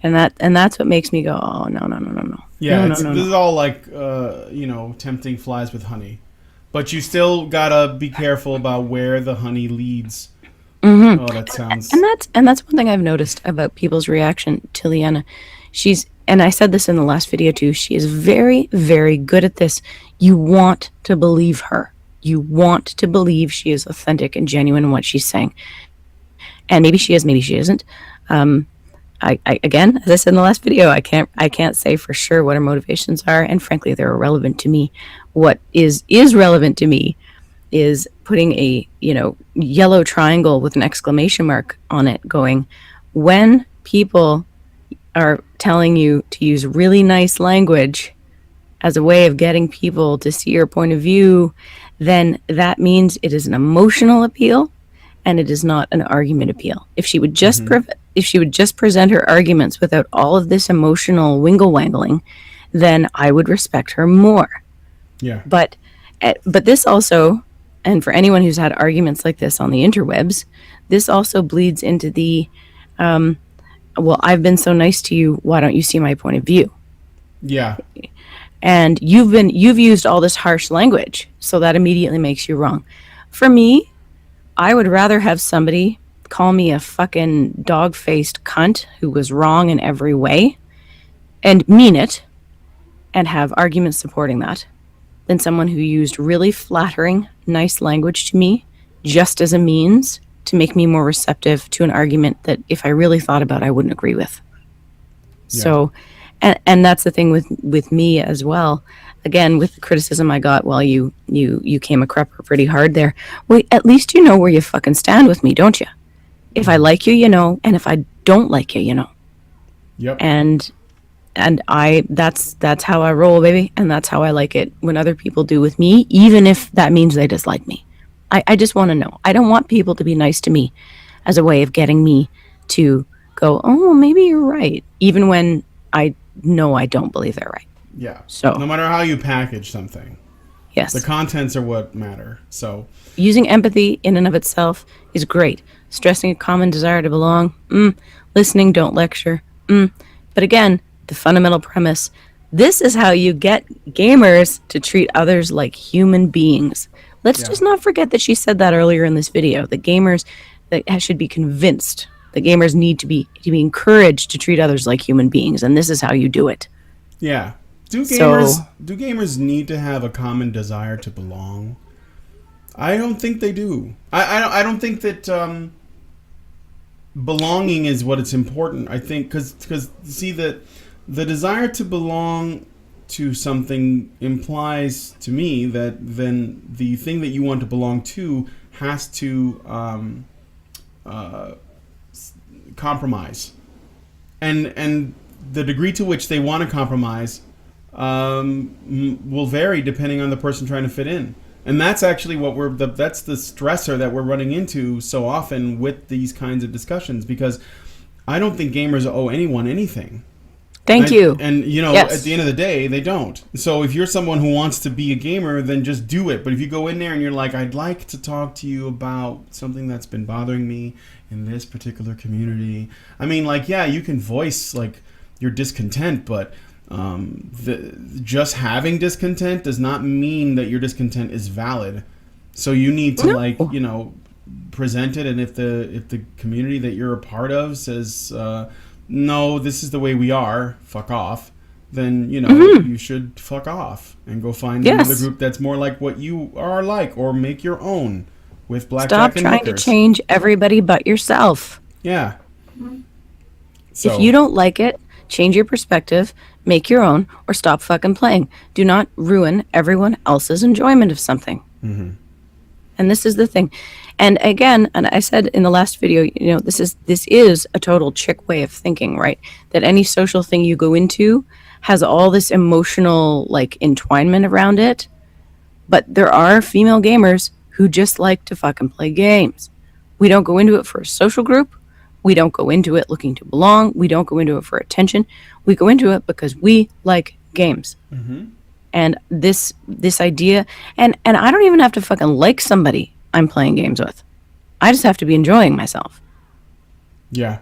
And that's what makes me go, oh, no. Yeah, this is all like, tempting flies with honey. But you still gotta be careful about where the honey leads. Oh, that sounds... And that's one thing I've noticed about people's reaction to Liana. And I said this in the last video too, she is very, very good at this. You want to believe her. You want to believe she is authentic and genuine in what she's saying. And maybe she is, maybe she isn't. I again, as I said in the last video, I can't say for sure what her motivations are, and frankly, they're irrelevant to me. What is relevant to me is putting a yellow triangle with an exclamation mark on it, going, when people are telling you to use really nice language as a way of getting people to see your point of view, then that means it is an emotional appeal and it is not an argument appeal. If she would just if she would just present her arguments without all of this emotional wingle-wangling, then I would respect her more. Yeah. But this also, and for anyone who's had arguments like this on the interwebs, this also bleeds into the, well, I've been so nice to you, why don't you see my point of view? Yeah. And you've used all this harsh language, so that immediately makes you wrong. For me, I would rather have somebody call me a fucking dog-faced cunt who was wrong in every way and mean it and have arguments supporting that than someone who used really flattering, nice language to me just as a means to make me more receptive to an argument that if I really thought about, I wouldn't agree with. Yeah. So, and that's the thing with me as well. Again, with the criticism I got, well, you came a crupper pretty hard there. Well, at least you know where you fucking stand with me, don't you? If I like you, you know, and if I don't like you, you know. Yep. And that's how I roll, baby, and that's how I like it when other people do with me, even if that means they dislike me. I just want to know. I don't want people to be nice to me as a way of getting me to go, oh, well, maybe you're right, even when I know I don't believe they're right. Yeah. So no matter how you package something, yes, the contents are what matter. So using empathy in and of itself is great. Stressing a common desire to belong, listening, don't lecture, But again, the fundamental premise, this is how you get gamers to treat others like human beings. Let's just not forget that she said that earlier in this video. The gamers that should be convinced. The gamers need to be encouraged to treat others like human beings, and this is how you do it. Yeah. Do gamers need to have a common desire to belong? I don't think they do. I don't think that belonging is what it's important. I think because see that the desire to belong to something implies to me that then the thing that you want to belong to has to compromise, and the degree to which they want to compromise will vary depending on the person trying to fit in. And that's actually what that's the stressor that we're running into so often with these kinds of discussions, because I don't think gamers owe anyone anything. Thank you. And, yes. At the end of the day, they don't. So if you're someone who wants to be a gamer, then just do it. But if you go in there and you're like, I'd like to talk to you about something that's been bothering me in this particular community. I mean, you can voice, your discontent, but just having discontent does not mean that your discontent is valid. So you need to, present it. And if the community that you're a part of says... no, this is the way we are, fuck off, then, you should fuck off and go find another group that's more like what you are like, or make your own with blackjack and Stop trying to change everybody but yourself. Yeah. So, if you don't like it, change your perspective, make your own, or stop fucking playing. Do not ruin everyone else's enjoyment of something. Mm-hmm. And this is the thing. And again, and I said in the last video, this is a total chick way of thinking, right? That any social thing you go into has all this emotional entwinement around it. But there are female gamers who just like to fucking play games. We don't go into it for a social group. We don't go into it looking to belong. We don't go into it for attention. We go into it because we like games. Mm-hmm. And this idea, and I don't even have to fucking like somebody I'm playing games with. I just have to be enjoying myself. Yeah.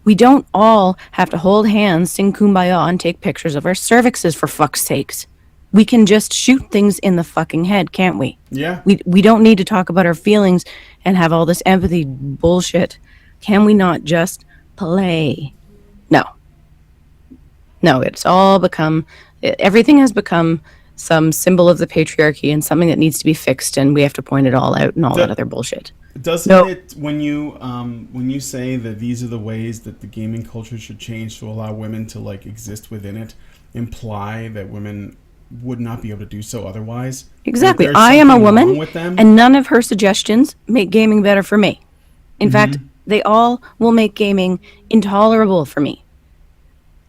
We don't all have to hold hands, sing Kumbaya, and take pictures of our cervixes, for fuck's sakes. We can just shoot things in the fucking head, can't we? Yeah. We don't need to talk about our feelings and have all this empathy bullshit. Can we not just play? No, it's all become... Everything has become some symbol of the patriarchy and something that needs to be fixed, and we have to point it all out and all that other bullshit. Doesn't it, when you say that these are the ways that the gaming culture should change to allow women to like exist within it, imply that women would not be able to do so otherwise? Exactly. I am a woman, and none of her suggestions make gaming better for me. In fact, they all will make gaming intolerable for me.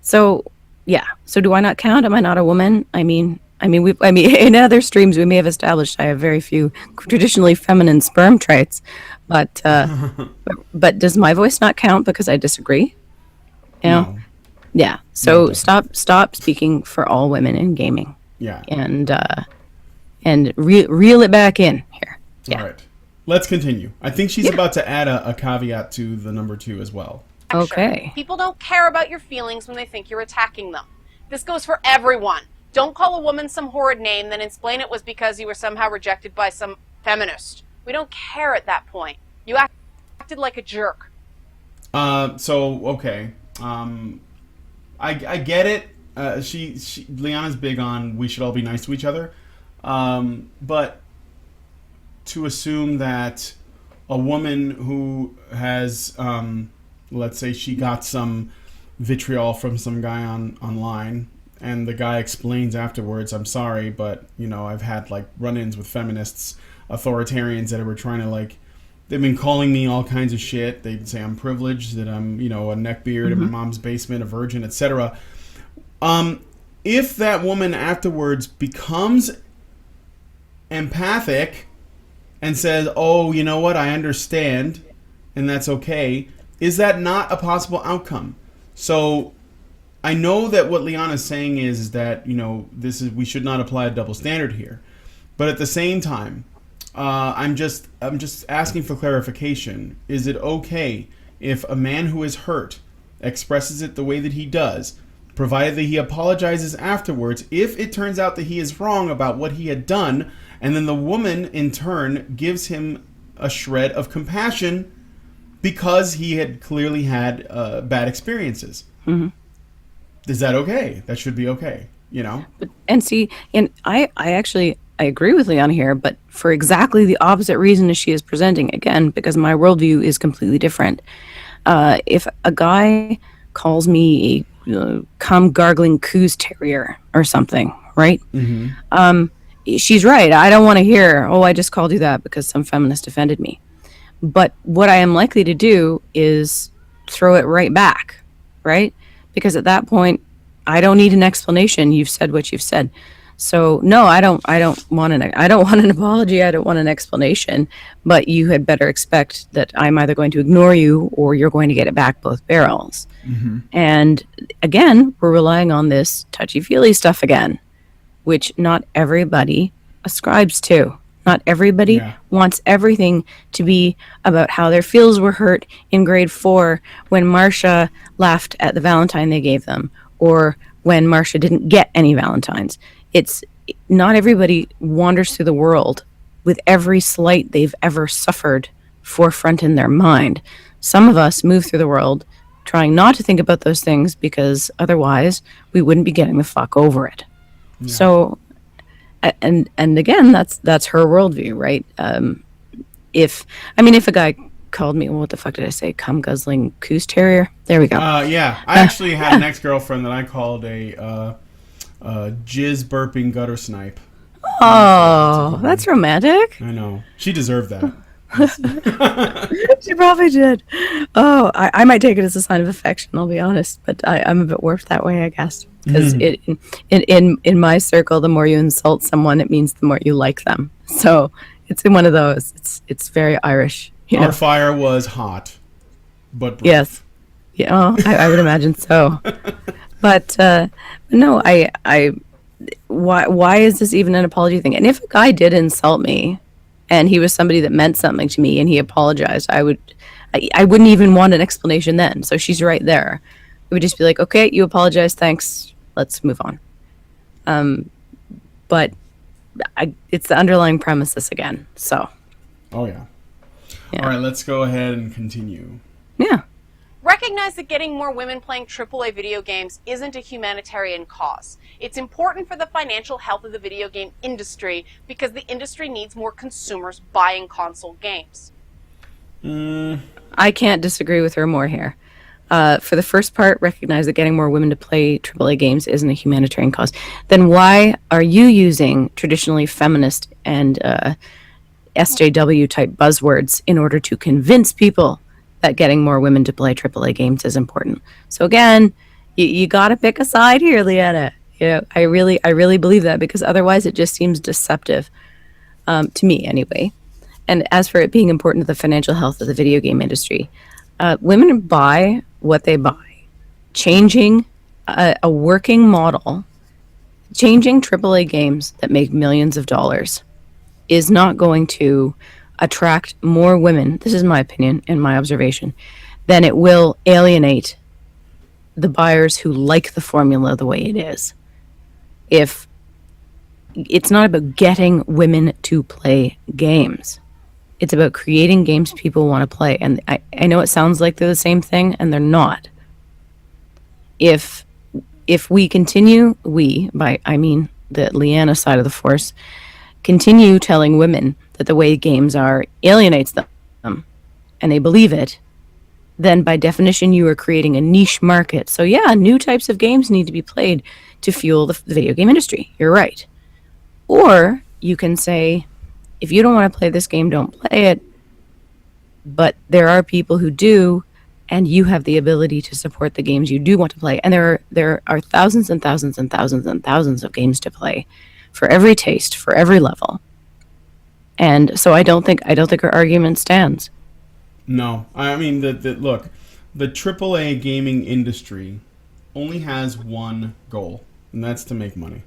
So, yeah. So do I not count? Am I not a woman? I mean, in other streams we may have established I have very few traditionally feminine sperm traits, but does my voice not count because I disagree? You know? No. Yeah. So stop speaking for all women in gaming. Yeah. And reel it back in here. Yeah. All right. Let's continue. I think she's about to add a caveat to the number 2 as well. Okay. People don't care about your feelings when they think you're attacking them. This goes for everyone. Don't call a woman some horrid name, then explain it was because you were somehow rejected by some feminist. We don't care at that point. You acted like a jerk. Okay. I get it. Liana's big on we should all be nice to each other. But to assume that a woman who has, let's say she got some vitriol from some guy online, and the guy explains afterwards, I'm sorry, but, I've had, like, run-ins with feminists, authoritarians that were trying to, like, they've been calling me all kinds of shit. They'd say I'm privileged, that I'm, a neckbeard in my mom's basement, a virgin, etc. If that woman afterwards becomes empathic and says, oh, you know what, I understand, and that's okay, is that not a possible outcome? So I know that what Liana's saying is that, we should not apply a double standard here. But at the same time, I'm just asking for clarification. Is it okay if a man who is hurt expresses it the way that he does, provided that he apologizes afterwards, if it turns out that he is wrong about what he had done, and then the woman in turn gives him a shred of compassion because he had clearly had bad experiences? Is that okay? That should be okay, And see, and I agree with Liana here, but for exactly the opposite reason as she is presenting, again, because my worldview is completely different. If a guy calls me a cum gargling coos terrier or something, right? She's right. I don't want to hear, oh, I just called you that because some feminist offended me. But what I am likely to do is throw it right back, right? Because at that point, I don't need an explanation. You've said what you've said. So no, I don't want an apology. I don't want an explanation. But you had better expect that I'm either going to ignore you or you're going to get it back both barrels. And again, we're relying on this touchy-feely stuff again, which not everybody ascribes to. Not everybody wants everything to be about how their feels were hurt in grade 4 when Marcia laughed at the Valentine they gave them, or when Marcia didn't get any Valentines. It's not everybody wanders through the world with every slight they've ever suffered forefront in their mind. Some of us move through the world trying not to think about those things because otherwise we wouldn't be getting the fuck over it. So, and again, that's her worldview, right? If a guy called me, what the fuck did I say? Cum guzzling coos terrier. There we go. I actually had an ex-girlfriend that I called a jizz burping gutter snipe. Oh, that's romantic. I know. She deserved that. She probably did. Oh, I might take it as a sign of affection, I'll be honest, but I'm a bit warped that way, I guess, because in my circle, the more you insult someone, it means the more you like them. So it's in one of those. It's very Irish. Our fire was hot, but brief. Yes, yeah, I would imagine so. But no, why is this even an apology thing? And if a guy did insult me, and he was somebody that meant something to me, and he apologized, I wouldn't even want an explanation then. So she's right there. It would just be like, okay, you apologize, thanks, let's move on. But it's the underlying premises again. Oh yeah. All right, let's go ahead and continue. Yeah. recognize that getting more women playing AAA video games isn't a humanitarian cause. It's important for the financial health of the video game industry because the industry needs more consumers buying console games. I can't disagree with her more here. For the first part, recognize that getting more women to play AAA games isn't a humanitarian cause. Then why are you using traditionally feminist and SJW type buzzwords in order to convince people that getting more women to play AAA games is important? So again, you got to pick a side here, Liana. I really believe that, because otherwise it just seems deceptive, to me anyway. And as for it being important to the financial health of the video game industry, women buy what they buy. Changing a working model, changing AAA games that make millions of dollars is not going to attract more women, this is my opinion and my observation, than it will alienate the buyers who like the formula the way it is. If it's not about getting women to play games, it's about creating games people want to play. And I know it sounds like they're the same thing, and they're not. If we continue, I mean the Liana side of the force, continue telling women that the way games are alienates them, and they believe it, then by definition you are creating a niche market. So yeah, new types of games need to be played to fuel the video game industry. You're right. Or you can say, if you don't want to play this game, don't play it. But there are people who do, and you have the ability to support the games you do want to play. And there are thousands and thousands and thousands and thousands of games to play for every taste, for every level. And so I don't think our argument stands. No, I mean look, the AAA gaming industry only has one goal, and that's to make money.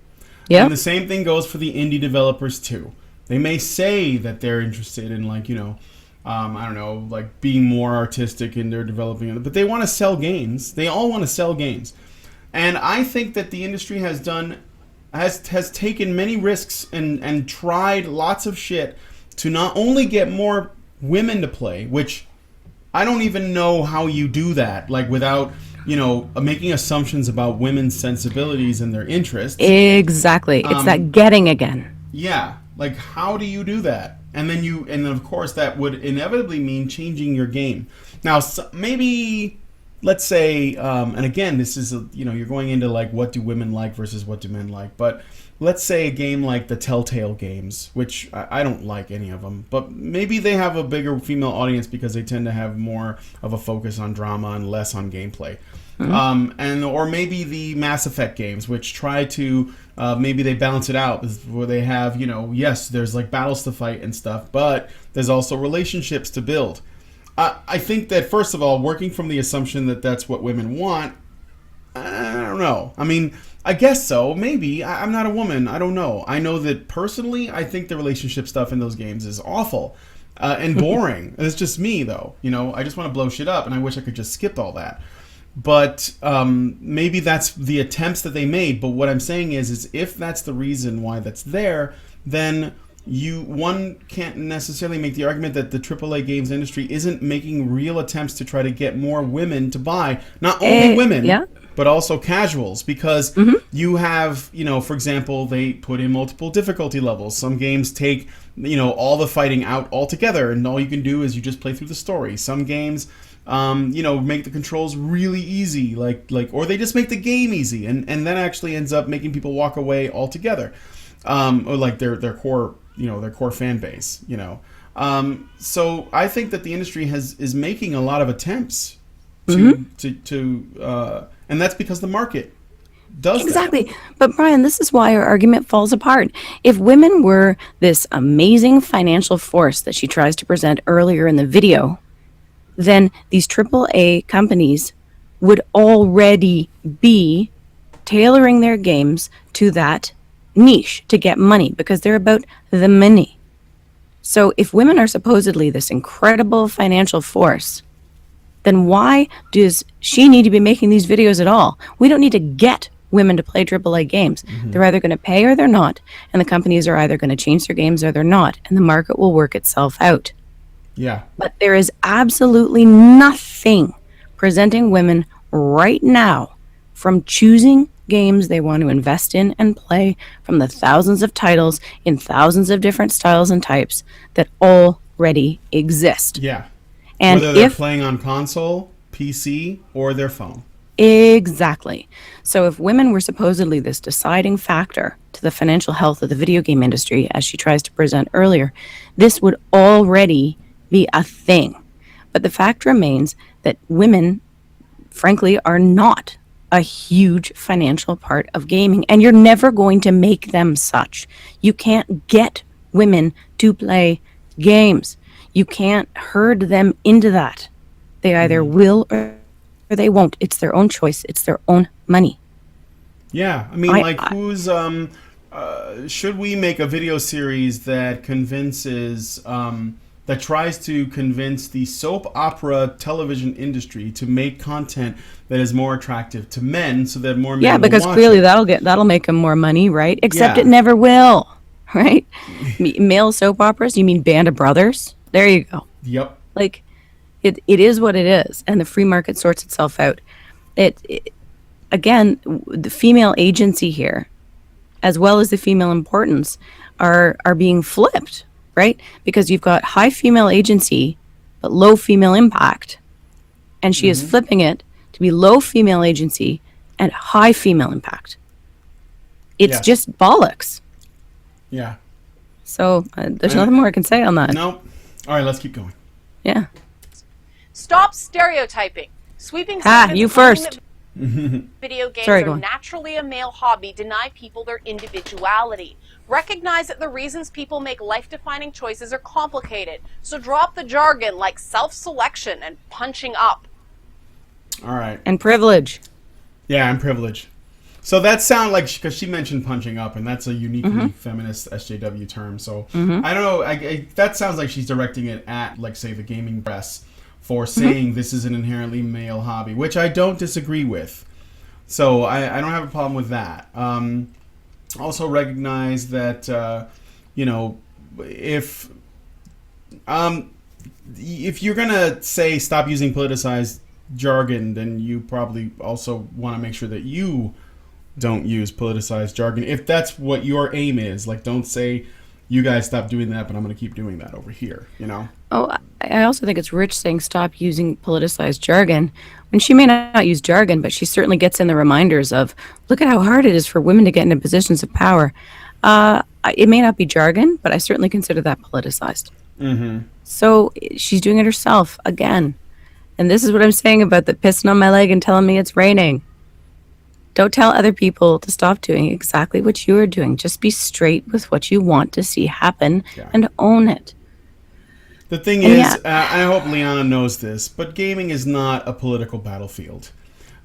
Yeah. And the same thing goes for the indie developers too. They may say that they're interested in, like, I don't know, like being more artistic in their developing it, but they want to sell games. They all want to sell games. And I think that the industry has taken many risks and tried lots of shit to not only get more women to play, which I don't even know how you do that, like without, making assumptions about women's sensibilities and their interests. Exactly. It's that getting again. Yeah. Like, how do you do that? And then of course that would inevitably mean changing your game. Now, maybe, let's say, and again, this is, you're going into like, what do women like versus what do men like? But let's say a game like the Telltale games, which I don't like any of them, but maybe they have a bigger female audience because they tend to have more of a focus on drama and less on gameplay. Mm-hmm. Or maybe the Mass Effect games, which try to, maybe they balance it out, where they have, yes, there's like battles to fight and stuff, but there's also relationships to build. I think that, first of all, working from the assumption that that's what women want, I don't know. I mean, I guess so. Maybe. I'm not a woman. I don't know. I know that personally, I think the relationship stuff in those games is awful and boring. It's just me, though. I just want to blow shit up, and I wish I could just skip all that. But maybe that's the attempts that they made. But what I'm saying is if that's the reason why that's there, then one can't necessarily make the argument that the AAA games industry isn't making real attempts to try to get more women to buy. Not only women, yeah, but also casuals. Because you have, for example, they put in multiple difficulty levels. Some games take, all the fighting out altogether, and all you can do is you just play through the story. Some games make the controls really easy, or they just make the game easy, and that actually ends up making people walk away altogether, or like their core, their core fan base, So I think that the industry is making a lot of attempts to and that's because the market does exactly that. But Brian, this is why our argument falls apart. If women were this amazing financial force that she tries to present earlier in the video, then these AAA companies would already be tailoring their games to that niche to get money, because they're about the money. So if women are supposedly this incredible financial force, then why does she need to be making these videos at all? We don't need to get women to play AAA games. Mm-hmm. They're either going to pay or they're not, and the companies are either going to change their games or they're not, and the market will work itself out. Yeah. But there is absolutely nothing presenting women right now from choosing games they want to invest in and play from the thousands of titles in thousands of different styles and types that already exist. Yeah. And whether they're playing on console, PC, or their phone. Exactly. So if women were supposedly this deciding factor to the financial health of the video game industry, as she tries to present earlier, this would already be a thing. But the fact remains that women, frankly, are not a huge financial part of gaming, and you're never going to make them such. You can't get women to play games. You can't herd them into that. They either will or they won't. It's their own choice. It's their own money. Yeah, I mean, who's should we make a video series that convinces that tries to convince the soap opera television industry to make content that is more attractive to men, so that more men will because watch clearly it. that'll make them more money, right? Except Yeah. it never will, right? Male soap operas, you mean Band of Brothers? There you go. Yep. Like it is what it is, and the free market sorts itself out. Again, the female agency here, as well as the female importance, are being flipped, right? Because you've got high female agency but low female impact, and she is flipping it to be low female agency and high female impact. It's just bollocks. Yeah. So there's nothing more I can say on that. No. All right, let's keep going. Yeah. Stop stereotyping. Sweeping Ah, statements you claiming first. that video games Sorry, are go on. naturally a male hobby deny people their individuality. Recognize that the reasons people make life-defining choices are complicated. So drop the jargon like self-selection and punching up. All right. And privilege. Yeah, and privilege. So that sounds like, because she mentioned punching up, and that's a uniquely feminist SJW term. So I don't know. That sounds like she's directing it at, like, say, the gaming press for saying this is an inherently male hobby, which I don't disagree with. So I don't have a problem with that. Also recognize that, if you're going to say stop using politicized jargon, then you probably also want to make sure that you don't use politicized jargon. If that's what your aim is, like, don't say you guys stop doing that, but I'm going to keep doing that over here, Oh, I also think it's Rich saying stop using politicized jargon. When she may not use jargon, but she certainly gets in the reminders of, look at how hard it is for women to get into positions of power. It may not be jargon, but I certainly consider that politicized. So she's doing it herself again. And this is what I'm saying about the pissing on my leg and telling me it's raining. Don't tell other people to stop doing exactly what you are doing. Just be straight with what you want to see happen and own it. The thing is, I hope Liana knows this, but gaming is not a political battlefield.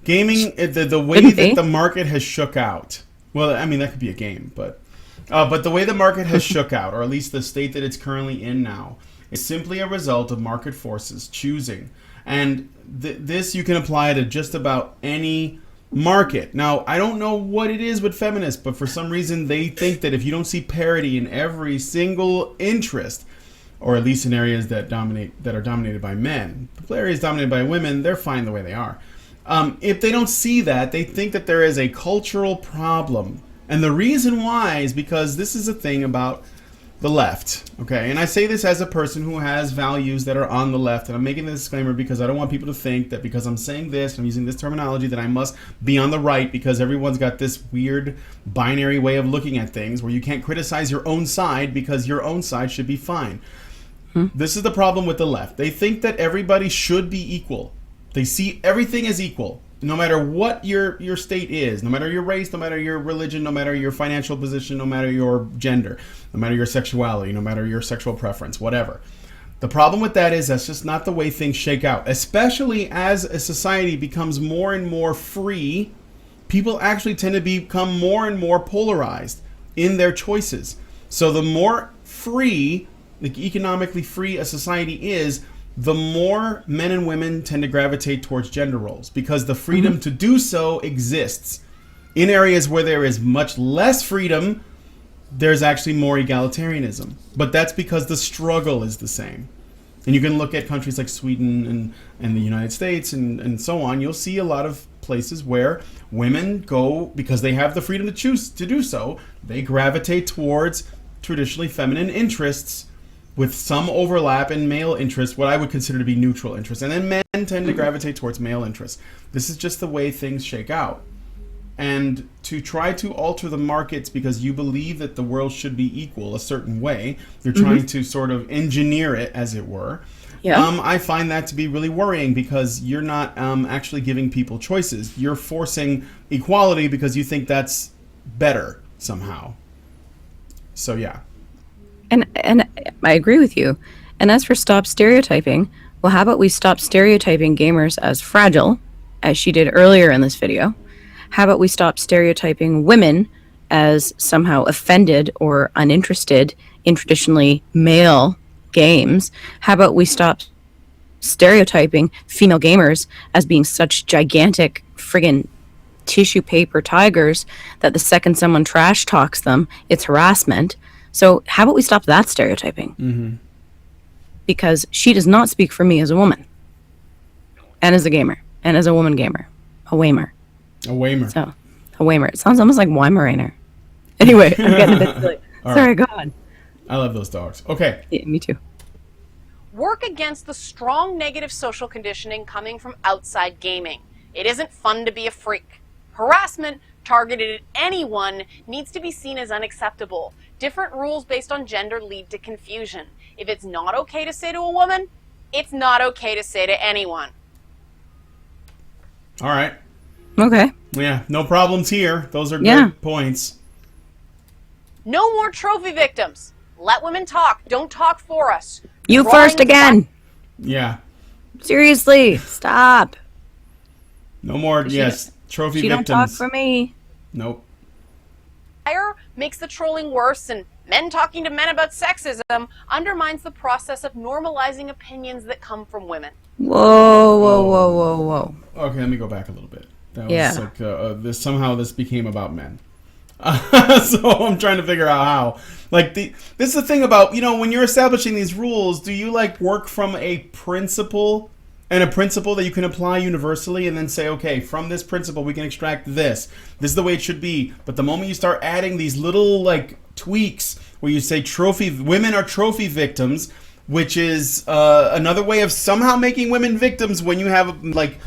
Gaming, the way that the market has shook out, well, I mean, that could be a game, but the way the market has shook out, or at least the state that it's currently in now, is simply a result of market forces choosing. And this you can apply to just about any market. Now, I don't know what it is with feminists, but for some reason they think that if you don't see parity in every single interest, or at least in areas that are dominated by men, the areas dominated by women, they're fine the way they are. If they don't see that, they think that there is a cultural problem. And the reason why is because this is a thing about the left, okay? And I say this as a person who has values that are on the left, and I'm making this disclaimer because I don't want people to think that because I'm saying this, I'm using this terminology, that I must be on the right, because everyone's got this weird binary way of looking at things where you can't criticize your own side because your own side should be fine. This is the problem with the left. They think that everybody should be equal. They see everything as equal, no matter what your state is, no matter your race, no matter your religion, no matter your financial position, no matter your gender, no matter your sexuality, no matter your sexual preference, whatever. The problem with that is that's just not the way things shake out. Especially as a society becomes more and more free, people actually tend to become more and more polarized in their choices. So the more free, like economically free a society is, the more men and women tend to gravitate towards gender roles, because the freedom to do so exists. In areas where there is much less freedom, there's actually more egalitarianism. But that's because the struggle is the same. And you can look at countries like Sweden and the United States and so on. You'll see a lot of places where women go, because they have the freedom to choose to do so, they gravitate towards traditionally feminine interests with some overlap in male interests, what I would consider to be neutral interests. And then men tend to gravitate towards male interests. This is just the way things shake out. And to try to alter the markets because you believe that the world should be equal a certain way, you're trying to sort of engineer it, as it were. Yeah. I find that to be really worrying because you're not actually giving people choices. You're forcing equality because you think that's better somehow. So, yeah. And I agree with you. And as for stop stereotyping, well, how about we stop stereotyping gamers as fragile, as she did earlier in this video? How about we stop stereotyping women as somehow offended or uninterested in traditionally male games? How about we stop stereotyping female gamers as being such gigantic friggin' tissue paper tigers that the second someone trash talks them, it's harassment? So how about we stop that stereotyping? Because she does not speak for me as a woman and as a gamer and as a woman gamer, a wamer. A wamer. So, a wamer. It sounds almost like Weimaraner. Anyway, I'm getting a bit silly. Sorry, go on. I love those dogs. Okay. Yeah, me too. Work against the strong negative social conditioning coming from outside gaming. It isn't fun to be a freak. Harassment targeted at anyone needs to be seen as unacceptable. Different rules based on gender lead to confusion. If it's not okay to say to a woman, it's not okay to say to anyone. All right. Okay. Yeah, no problems here. Those are good points. No more trophy victims. Let women talk. Don't talk for us. You first again. Yeah. Seriously, stop. No more, trophy victims. She don't talk for me. Nope. Fire makes the trolling worse, and men talking to men about sexism undermines the process of normalizing opinions that come from women. Whoa. Okay, let me go back a little bit. That was like somehow this became about men. So I'm trying to figure out how. Like this is the thing about, when you're establishing these rules, do you like work from a principle and a principle that you can apply universally and then say, okay, from this principle we can extract this. This is the way it should be. But the moment you start adding these little like tweaks where you say women are trophy victims, which is another way of somehow making women victims when you have like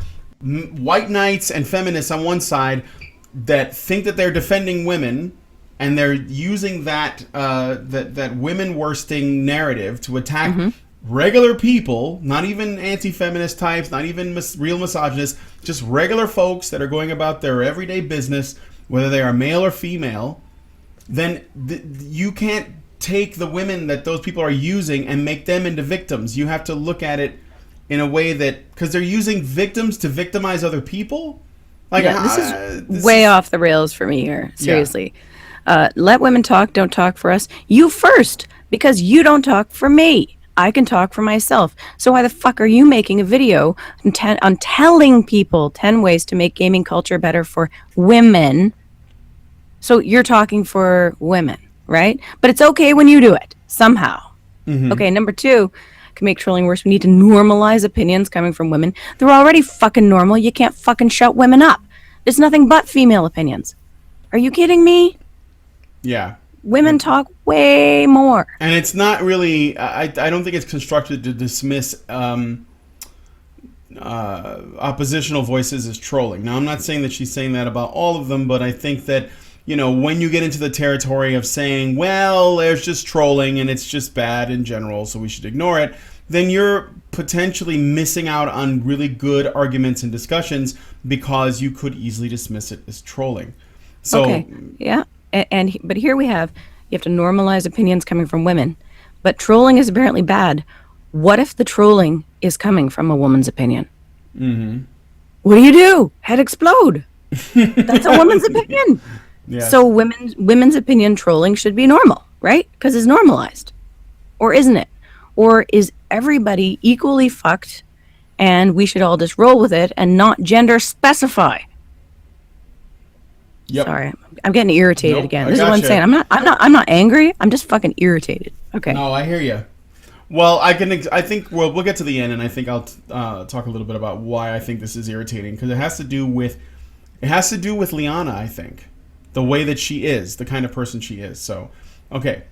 white knights and feminists on one side that think that they're defending women, and they're using that that women worsting narrative to attack regular people, not even anti-feminist types, not even real misogynists, just regular folks that are going about their everyday business, whether they are male or female. Then you can't take the women that those people are using and make them into victims. You have to look at it in a way that, because they're using victims to victimize other people. Like, this is way off the rails for me here. Seriously. Let women talk, don't talk for us. You first, because you don't talk for me. I can talk for myself. So why the fuck are you making a video on telling people 10 ways to make gaming culture better for women? So you're talking for women, right? But it's okay when you do it, somehow. Okay, number 2, can make trolling worse. We need to normalize opinions coming from women. They're already fucking normal. You can't fucking shut women up. There's nothing but female opinions. Are you kidding me? Yeah. Women talk way more. And it's not really, I don't think it's constructed to dismiss oppositional voices as trolling. Now, I'm not saying that she's saying that about all of them, but I think that, when you get into the territory of saying, well, there's just trolling and it's just bad in general, so we should ignore it, then you're potentially missing out on really good arguments and discussions because you could easily dismiss it as trolling. So, okay, yeah. But here we have, you have to normalize opinions coming from women, but trolling is apparently bad. What if the trolling is coming from a woman's opinion? What do? Head explode. That's a woman's opinion. Yeah. So women's opinion trolling should be normal, right? Because it's normalized. Or isn't it? Or is everybody equally fucked and we should all just roll with it and not gender specify? Yep. Sorry, I'm getting irritated again. This is what I'm saying. I'm not angry. I'm just fucking irritated. Okay. No, I hear you. Well, I think we'll get to the end, and I think I'll talk a little bit about why I think this is irritating, because it has to do with Liana. I think the way that she is, the kind of person she is. So, okay.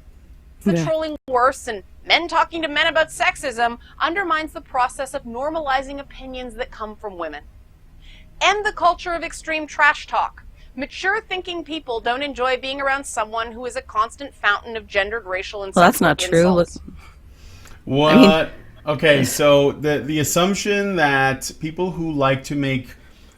The trolling worse and men talking to men about sexism undermines the process of normalizing opinions that come from women. End the culture of extreme trash talk. Mature thinking people don't enjoy being around someone who is a constant fountain of gendered, racial, and Well, that's not true. insults. What? I mean, Okay, so the assumption that people who like to make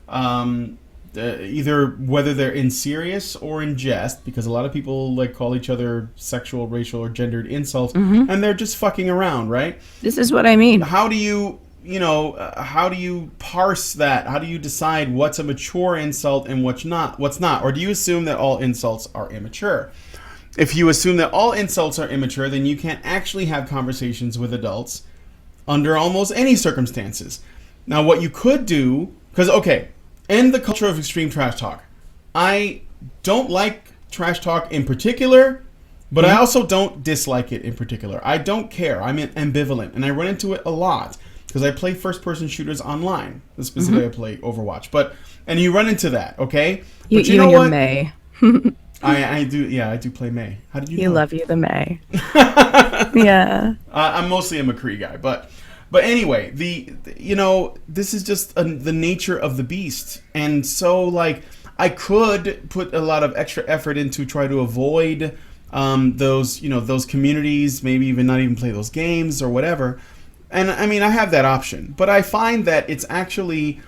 either whether they're in serious or in jest, because a lot of people like call each other sexual, racial, or gendered insults, and they're just fucking around, right? this is what I mean. How do you how do you parse that? How do you decide what's a mature insult and what's not? Or do you assume that all insults are immature? If you assume that all insults are immature, then you can't actually have conversations with adults under almost any circumstances. Now, what you could do, because, okay, end the culture of extreme trash talk. I don't like trash talk in particular, but I also don't dislike it in particular. I don't care. I'm ambivalent, and I run into it a lot because I play first-person shooters online. Specifically, I play Overwatch. And you run into that, okay? But You know and your what? May. I do. Yeah, I do play May. How did you know? You love you the May. Yeah. I'm mostly a McCree guy, but anyway, this is just the nature of the beast, and so like I could put a lot of extra effort into try to avoid those communities, maybe even not even play those games or whatever. And I mean, I have that option, but I find that it's actually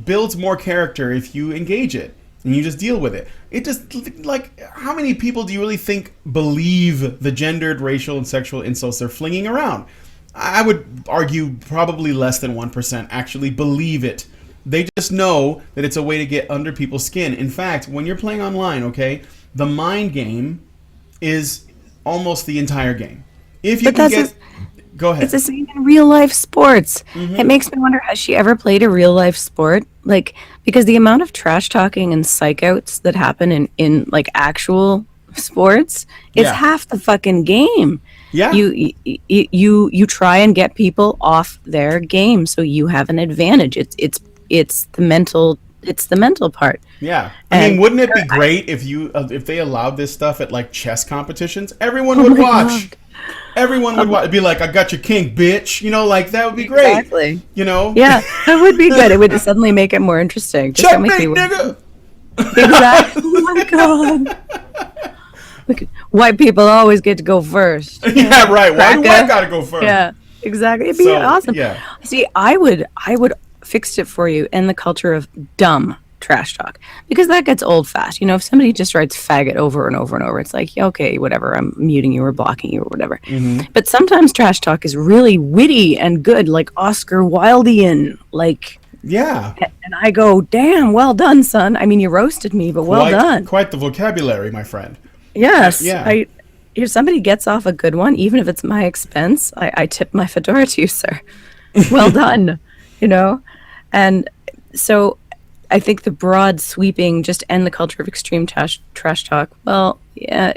builds more character if you engage it and you just deal with it. It just, like, how many people do you really think believe the gendered, racial, and sexual insults they're flinging around? I would argue probably less than 1% actually believe it. They just know that it's a way to get under people's skin. In fact, when you're playing online, okay, the mind game is almost the entire game. If you go ahead. It's the same in real life sports. It makes me wonder, has she ever played a real life sport? Like, because the amount of trash talking and psych outs that happen in like actual sports is half the fucking game. Yeah. You try and get people off their game so you have an advantage. It's the mental part. Yeah. I mean, wouldn't it be great if they allowed this stuff at like chess competitions? Everyone would watch. God. Everyone would watch. It'd be like, I got your king, bitch. Like, that would be great. Exactly. Yeah, that would be good. It would suddenly make it more interesting. Checkmate, nigga! Exactly. Oh my god. Look, white people always get to go first. Yeah, right. Why do I gotta go first? Yeah, exactly. It'd be awesome. Yeah. See, I would fix it for you in the culture of dumb trash talk, because that gets old fast. If somebody just writes faggot over and over and over, it's like, yeah, okay, whatever, I'm muting you or blocking you or whatever. But sometimes trash talk is really witty and good, like Oscar Wildean, like, yeah. And I go, damn, well done, son. I mean, you roasted me, but well done. Quite the vocabulary, my friend. Yes. Yeah. If somebody gets off a good one, even if it's my expense, I tip my fedora to you, sir. Well done. And so I think the broad sweeping, just end the culture of extreme trash talk. Well, yeah,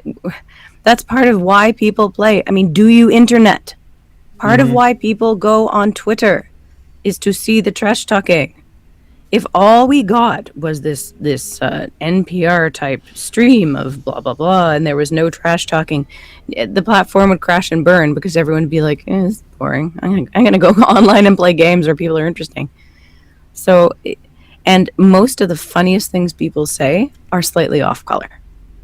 that's part of why people play. I mean, do you internet? Part of why people go on Twitter is to see the trash talking. If all we got was this NPR type stream of blah blah blah, and there was no trash talking, the platform would crash and burn because everyone would be like, "It's boring. I'm gonna go online and play games where people are interesting." So, and most of the funniest things people say are slightly off color,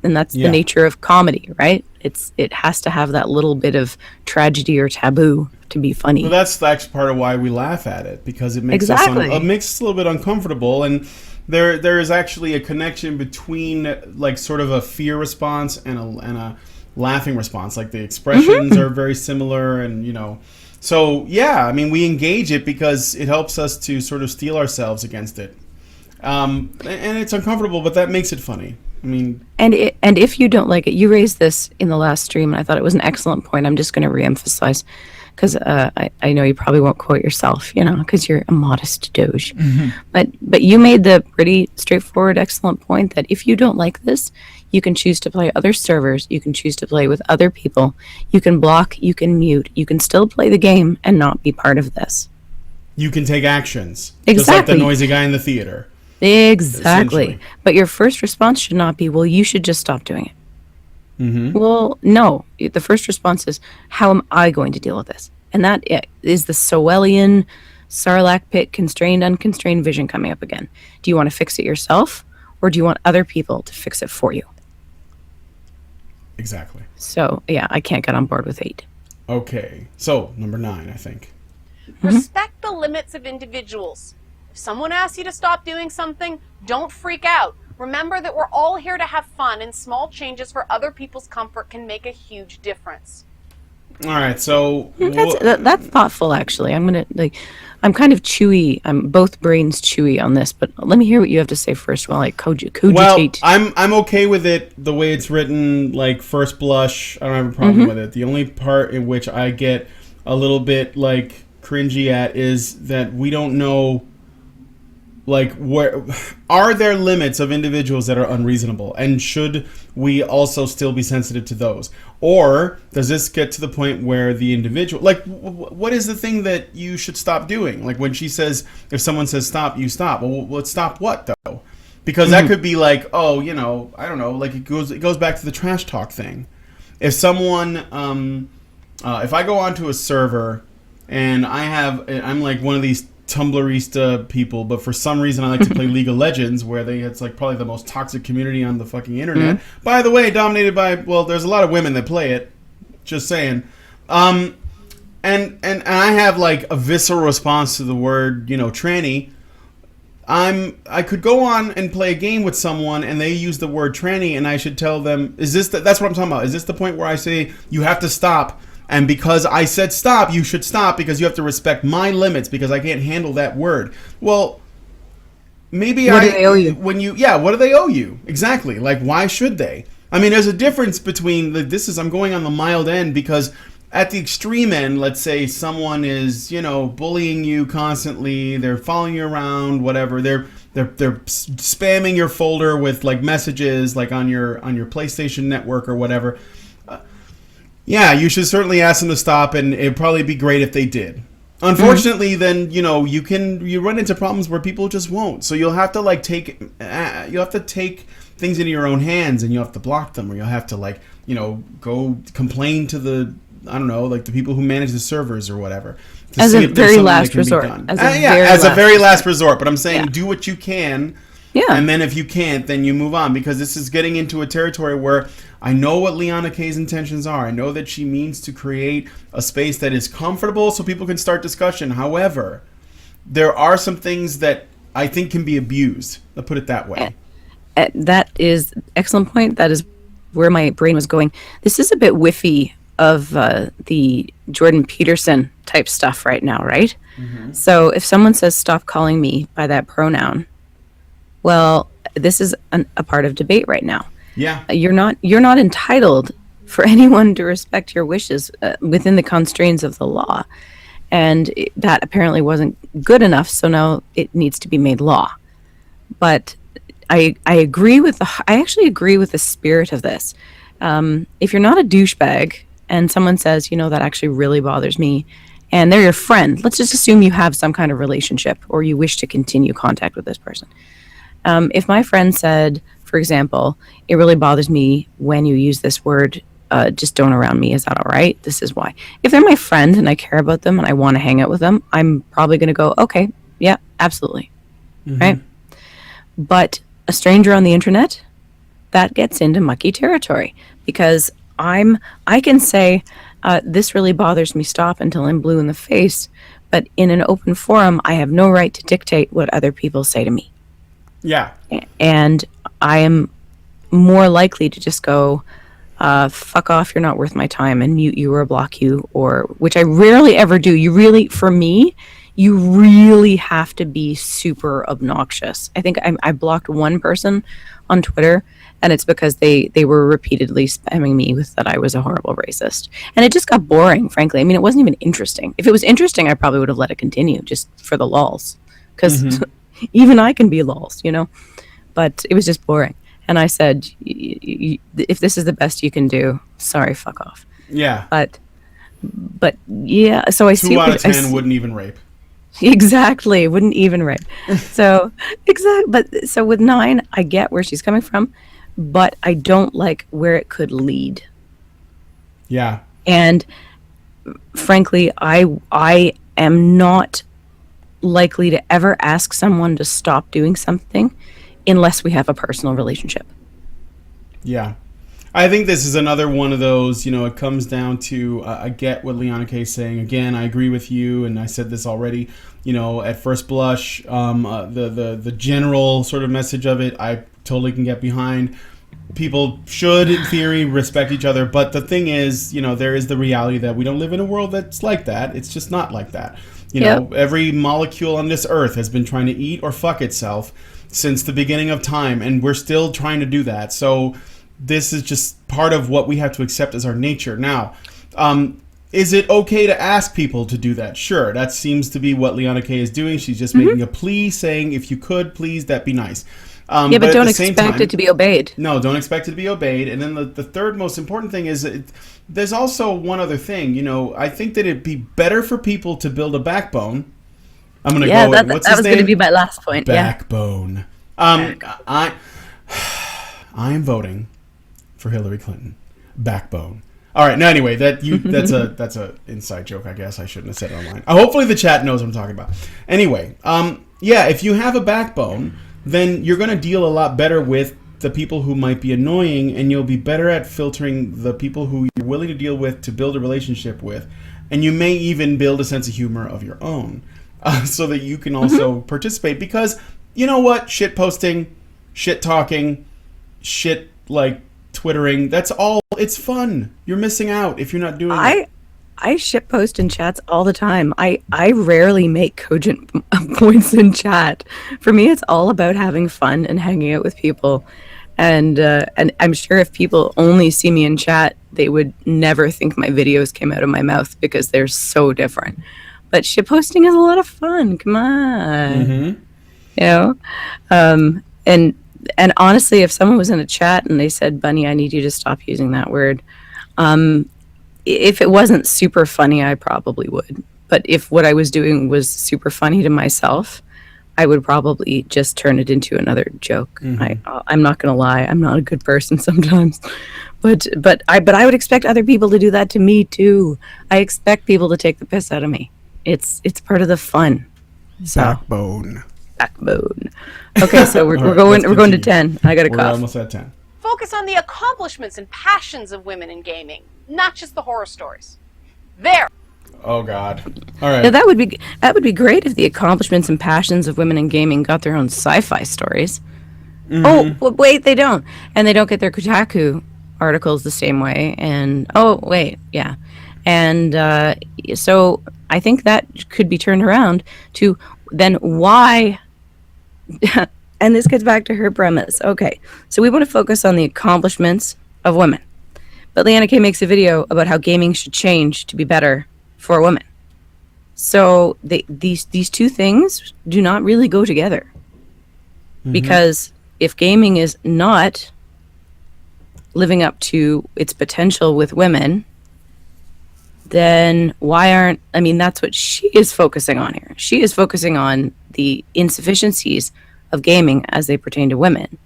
and that's the nature of comedy, right? It has to have that little bit of tragedy or taboo to be funny. Well, that's part of why we laugh at it, because it makes us makes us a little bit uncomfortable, and there is actually a connection between like sort of a fear response and a laughing response. Like the expressions are very similar, and so yeah, I mean, we engage it because it helps us to sort of steel ourselves against it, and it's uncomfortable, but that makes it funny. I mean, and if you don't like it, you raised this in the last stream, and I thought it was an excellent point. I'm just going to reemphasize, because I know you probably won't quote yourself, because you're a modest Doge. But you made the pretty straightforward, excellent point that if you don't like this, you can choose to play other servers. You can choose to play with other people. You can block. You can mute. You can still play the game and not be part of this. You can take actions. Exactly. Just like the noisy guy in the theater. Exactly. But your first response should not be, well, you should just stop doing it. Well, no. The first response is, how am I going to deal with this? And that is the Sowellian Sarlacc pit constrained, unconstrained vision coming up again. Do you want to fix it yourself, or do you want other people to fix it for you? Exactly. So, yeah, I can't get on board with 8. Okay. So, number 9, I think. Respect the limits of individuals. If someone asks you to stop doing something, don't freak out. Remember that we're all here to have fun, and small changes for other people's comfort can make a huge difference. All right, so that's thoughtful. Actually, I'm kind of chewy. I'm both brains chewy on this, but let me hear what you have to say first while I cogitate. Well, I'm okay with it the way it's written. Like first blush, I don't have a problem with it. The only part in which I get a little bit like cringy at is that we don't know. Like, where are there limits of individuals that are unreasonable, and should we also still be sensitive to those, or does this get to the point where the individual, like, what is the thing that you should stop doing? Like when she says, if someone says stop, you stop. Well, let's stop what though? Because that could be like, oh, I don't know. Like it goes back to the trash talk thing. If someone, if I go onto a server and I'm like one of these Tumblrista people, but for some reason I like to play League of Legends, where it's like probably the most toxic community on the fucking internet. By the way, dominated by, well, there's a lot of women that play it. Just saying. And I have like a visceral response to the word, tranny. I could go on and play a game with someone and they use the word tranny, and I should tell them, that's what I'm talking about. Is this the point where I say you have to stop? And because I said stop, you should stop, because you have to respect my limits, because I can't handle that word. Well, maybe what do they owe you? What do they owe you? Exactly. Like, why should they? I mean, there's a difference between I'm going on the mild end, because at the extreme end, let's say someone is, bullying you constantly, they're following you around, whatever, they're spamming your folder with like messages, like on your PlayStation network or whatever. Yeah, you should certainly ask them to stop, and it'd probably be great if they did. Unfortunately, then you run into problems where people just won't. So you'll have to take things into your own hands, and you'll have to block them, or you'll have to go complain to the the people who manage the servers or whatever. As a very last resort. As a very last resort. But I'm saying do what you can. Yeah. And then if you can't, then you move on, because this is getting into a territory where I know what Liana K's intentions are. I know that she means to create a space that is comfortable so people can start discussion. However, there are some things that I think can be abused. I'll put it that way. That is an excellent point. That is where my brain was going. This is a bit whiffy of the Jordan Peterson type stuff right now, right? So if someone says, stop calling me by that pronoun, well, this is a part of debate right now. Yeah. You're not entitled for anyone to respect your wishes within the constraints of the law. And that apparently wasn't good enough, so now it needs to be made law. But I actually agree with the spirit of this. If you're not a douchebag and someone says, that actually really bothers me, and they're your friend, let's just assume you have some kind of relationship or you wish to continue contact with this person. If my friend said, for example, it really bothers me when you use this word, just don't around me, is that all right? This is why. If they're my friend and I care about them and I want to hang out with them, I'm probably going to go, okay, yeah, absolutely. Right? But a stranger on the internet, that gets into mucky territory, because I can say, this really bothers me, stop, until I'm blue in the face. But in an open forum, I have no right to dictate what other people say to me. Yeah. And I am more likely to just go, fuck off, you're not worth my time, and mute you or block you, or which I rarely ever do. For me, you really have to be super obnoxious. I think I blocked one person on Twitter, And it's because they were repeatedly spamming me with that I was a horrible racist. And it just got boring, frankly. I mean, it wasn't even interesting. If it was interesting, I probably would have let it continue just for the lulz. Because even I can be lulz, you know? But it was just boring. And I said, if this is the best you can do, sorry, fuck off. Yeah. But yeah, so I see. 2 out of 10 wouldn't even rape. Exactly, wouldn't even rape. So but so with 9, I get where she's coming from, but I don't like where it could lead. Yeah. And frankly, I am not likely to ever ask someone to stop doing something unless we have a personal relationship. Yeah. I think this is another one of those, it comes down to, I get what Liana K is saying. Again, I agree with you, and I said this already, at first blush, the general sort of message of it, I totally can get behind. People should, in theory, respect each other, but the thing is, there is the reality that we don't live in a world that's like that. It's just not like that. Every molecule on this earth has been trying to eat or fuck itself since the beginning of time, and we're still trying to do that. So this is just part of what we have to accept as our nature. Now, is it okay to ask people to do that? Sure, that seems to be what Liana K is doing. She's just making a plea, saying, if you could, please, that'd be nice. But don't expect it to be obeyed. No, don't expect it to be obeyed. And then the third most important thing is there's also one other thing. I think that it'd be better for people to build a backbone. I'm going to go with, what's his name? That was going to be my last point. Backbone. I am voting for Hillary Clinton. Backbone. All right. Now, anyway, that's a inside joke. I guess I shouldn't have said it online. Hopefully, the chat knows what I'm talking about. Anyway, if you have a backbone, then you're going to deal a lot better with the people who might be annoying, and you'll be better at filtering the people who you're willing to deal with to build a relationship with, and you may even build a sense of humor of your own, so that you can also participate. Because you know what, shit posting, shit talking, shit like twittering, that's all, it's fun. You're missing out if you're not doing it. I shit post in chats all the time. I rarely make cogent points in chat. For me, it's all about having fun and hanging out with people. And I'm sure if people only see me in chat, they would never think my videos came out of my mouth because they're so different. But shit posting is a lot of fun. Come on. And honestly, if someone was in a chat and they said, Bunny, I need you to stop using that word, if it wasn't super funny, I probably would. But if what I was doing was super funny to myself, I would probably just turn it into another joke. I'm not going to lie. I'm not a good person sometimes. But I would expect other people to do that to me too. I expect people to take the piss out of me. It's part of the fun. So. Backbone. Okay, so we're going to 10. I got a cough. We're almost at 10. Focus on the accomplishments and passions of women in gaming, not just the horror stories. There. Oh God. All right. Now, that would be great if the accomplishments and passions of women in gaming got their own sci-fi stories. Oh, wait, they don't, and they don't get their Kotaku articles the same way. And and so I think that could be turned around to then why. And this gets back to her premise. Okay, so we want to focus on the accomplishments of women. But Liana K makes a video about how gaming should change to be better for women. So these two things do not really go together. Because if gaming is not living up to its potential with women, then that's what she is focusing on here. She is focusing on the insufficiencies of gaming as they pertain to women.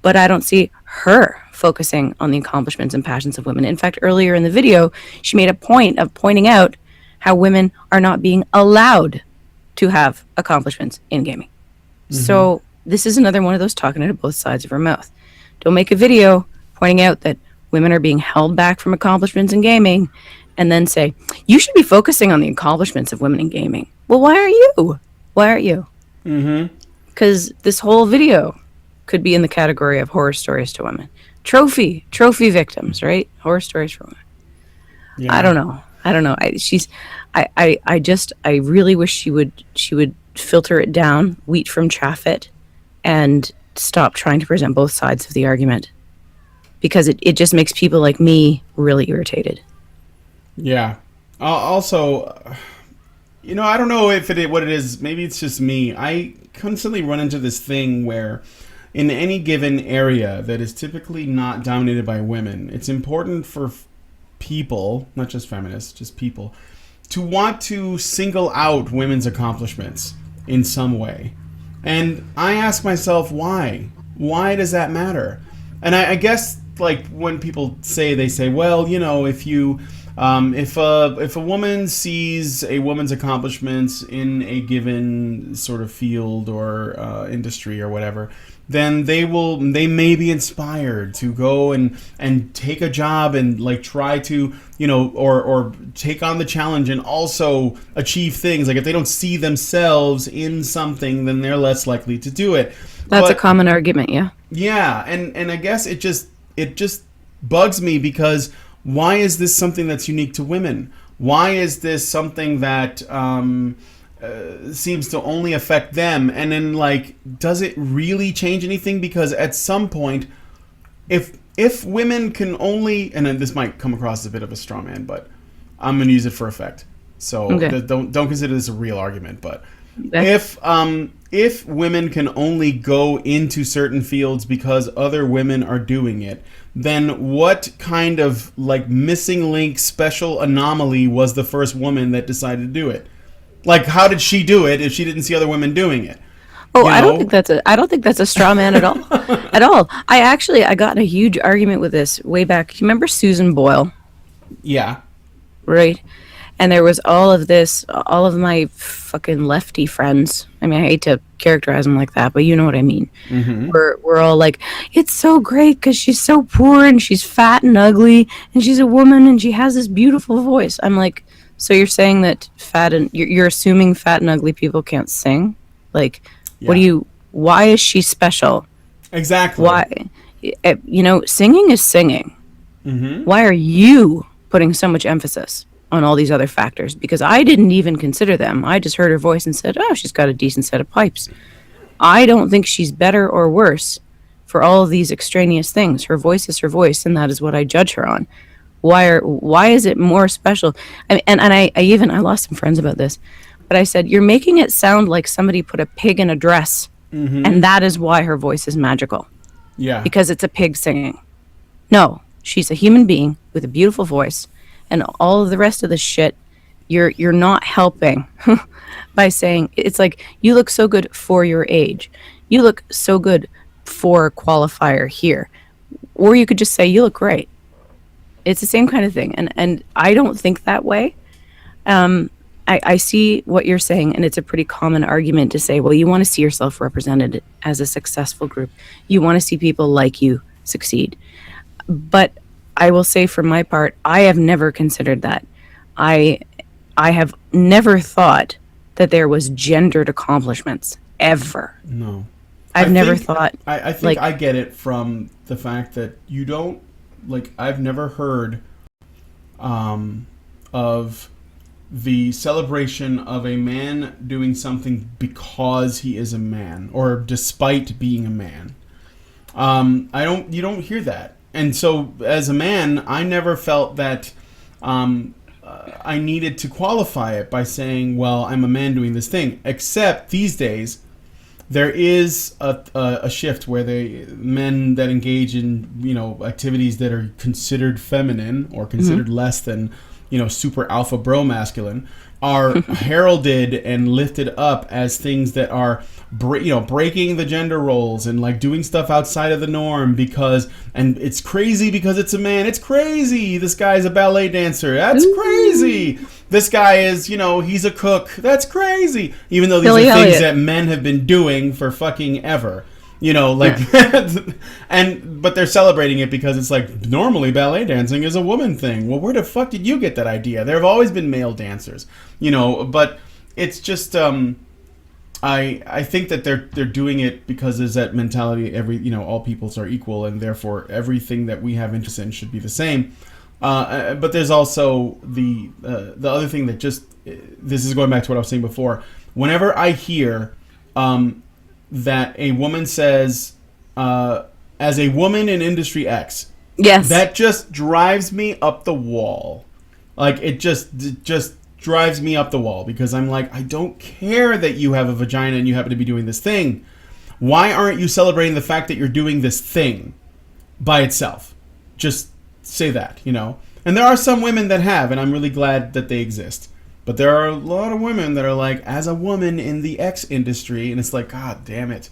But I don't see her focusing on the accomplishments and passions of women. In fact, earlier in the video, she made a point of pointing out how women are not being allowed to have accomplishments in gaming. So this is another one of those talking out of both sides of her mouth. Don't make a video pointing out that women are being held back from accomplishments in gaming and then say, you should be focusing on the accomplishments of women in gaming. Well, why are you? Why aren't you? Because this whole video could be in the category of horror stories to women. Trophy victims, right? Horror stories for women. Yeah. I don't know. I really wish she would filter it down, wheat from chaff it, and stop trying to present both sides of the argument, because it just makes people like me really irritated. Yeah. Also, I don't know if what it is. Maybe it's just me. I constantly run into this thing where in any given area that is typically not dominated by women, it's important for people, not just feminists, just people, to want to single out women's accomplishments in some way. And I ask myself, why? Why does that matter? And I guess, like, when people they say, well, if you... if a woman sees a woman's accomplishments in a given sort of field or industry or whatever, then they may be inspired to go and take a job and like try to or take on the challenge and also achieve things. Like if they don't see themselves in something, then they're less likely to do it. That's a common argument, yeah. Yeah, and I guess it just bugs me, because why is this something that's unique to women? Why is this something that seems to only affect them? And then, like, does it really change anything? Because at some point, if women can only, and then this might come across as a bit of a straw man, but I'm going to use it for effect. So okay. don't consider this a real argument. But if women can only go into certain fields because other women are doing it, then what kind of like missing link special anomaly was the first woman that decided to do it? Like, how did she do it if she didn't see other women doing it? Oh, I don't think that's a straw man at all. At all. I got in a huge argument with this way back. You remember Susan Boyle? Yeah. Right. And there was all of my fucking lefty friends. I mean, I hate to characterize them like that, but you know what I mean. Mm-hmm. We're all like, it's so great because she's so poor and she's fat and ugly and she's a woman and she has this beautiful voice. I'm like, so you're saying that you're assuming fat and ugly people can't sing? Like, yeah. Why is she special? Exactly. Why? Singing is singing. Mm-hmm. Why are you putting so much emphasis on all these other factors? Because I didn't even consider them. I just heard her voice and said, oh, she's got a decent set of pipes. I don't think she's better or worse for all of these extraneous things. Her voice is her voice, and that is what I judge her on. Why is it more special? I lost some friends about this, but I said, you're making it sound like somebody put a pig in a dress, mm-hmm. and that is why her voice is magical. Yeah. Because it's a pig singing. No, she's a human being with a beautiful voice. And all of the rest of the shit, you're not helping by saying, it's like, you look so good for your age. You look so good for a qualifier here. Or you could just say, you look great. It's the same kind of thing. And I don't think that way. I see what you're saying, and it's a pretty common argument to say, well, you want to see yourself represented as a successful group. You want to see people like you succeed. But I will say, for my part, I have never considered that. I have never thought that there was gendered accomplishments, ever. No. I've never thought... I think I get it from the fact that you don't... Like, I've never heard of the celebration of a man doing something because he is a man, or despite being a man. You don't hear that. And so, as a man, I never felt that I needed to qualify it by saying, well, I'm a man doing this thing. Except these days, there is a shift where men that engage in activities that are considered feminine or considered mm-hmm. less than super alpha bro masculine are heralded and lifted up as things that are breaking the gender roles and like doing stuff outside of the norm, and it's crazy because it's a man. It's crazy. This guy's a ballet dancer. That's crazy. This guy is, he's a cook. That's crazy. Even though these Billy are things Elliot. that men have been doing for fucking ever. But they're celebrating it because it's like, normally ballet dancing is a woman thing. Well, where the fuck did you get that idea? There have always been male dancers, but it's just, I think that they're doing it because there's that mentality, all peoples are equal, and therefore everything that we have interest in should be the same. But there's also the other thing that this is going back to what I was saying before. Whenever I hear, that a woman says, as a woman in Industry X. Yes. That just drives me up the wall. Like, it just drives me up the wall because I'm like, I don't care that you have a vagina and you happen to be doing this thing. Why aren't you celebrating the fact that you're doing this thing by itself? Just say that, you know? And there are some women that have, and I'm really glad that they exist. But there are a lot of women that are like, as a woman in the X industry, and it's like, God damn it.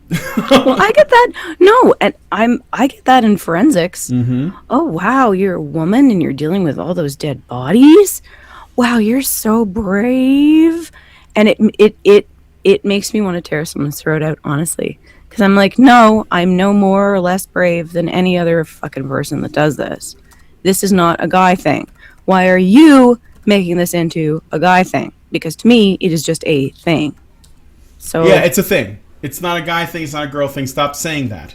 Well, I get that. No, and I get that in forensics. Mm-hmm. Oh wow, you're a woman and you're dealing with all those dead bodies. Wow, you're so brave. And it makes me want to tear someone's throat out, honestly, because I'm like, no, I'm no more or less brave than any other fucking person that does this. This is not a guy thing. Why are you making this into a guy thing? Because to me, it is just a thing. So yeah, it's a thing. It's not a guy thing. It's not a girl thing. Stop saying that.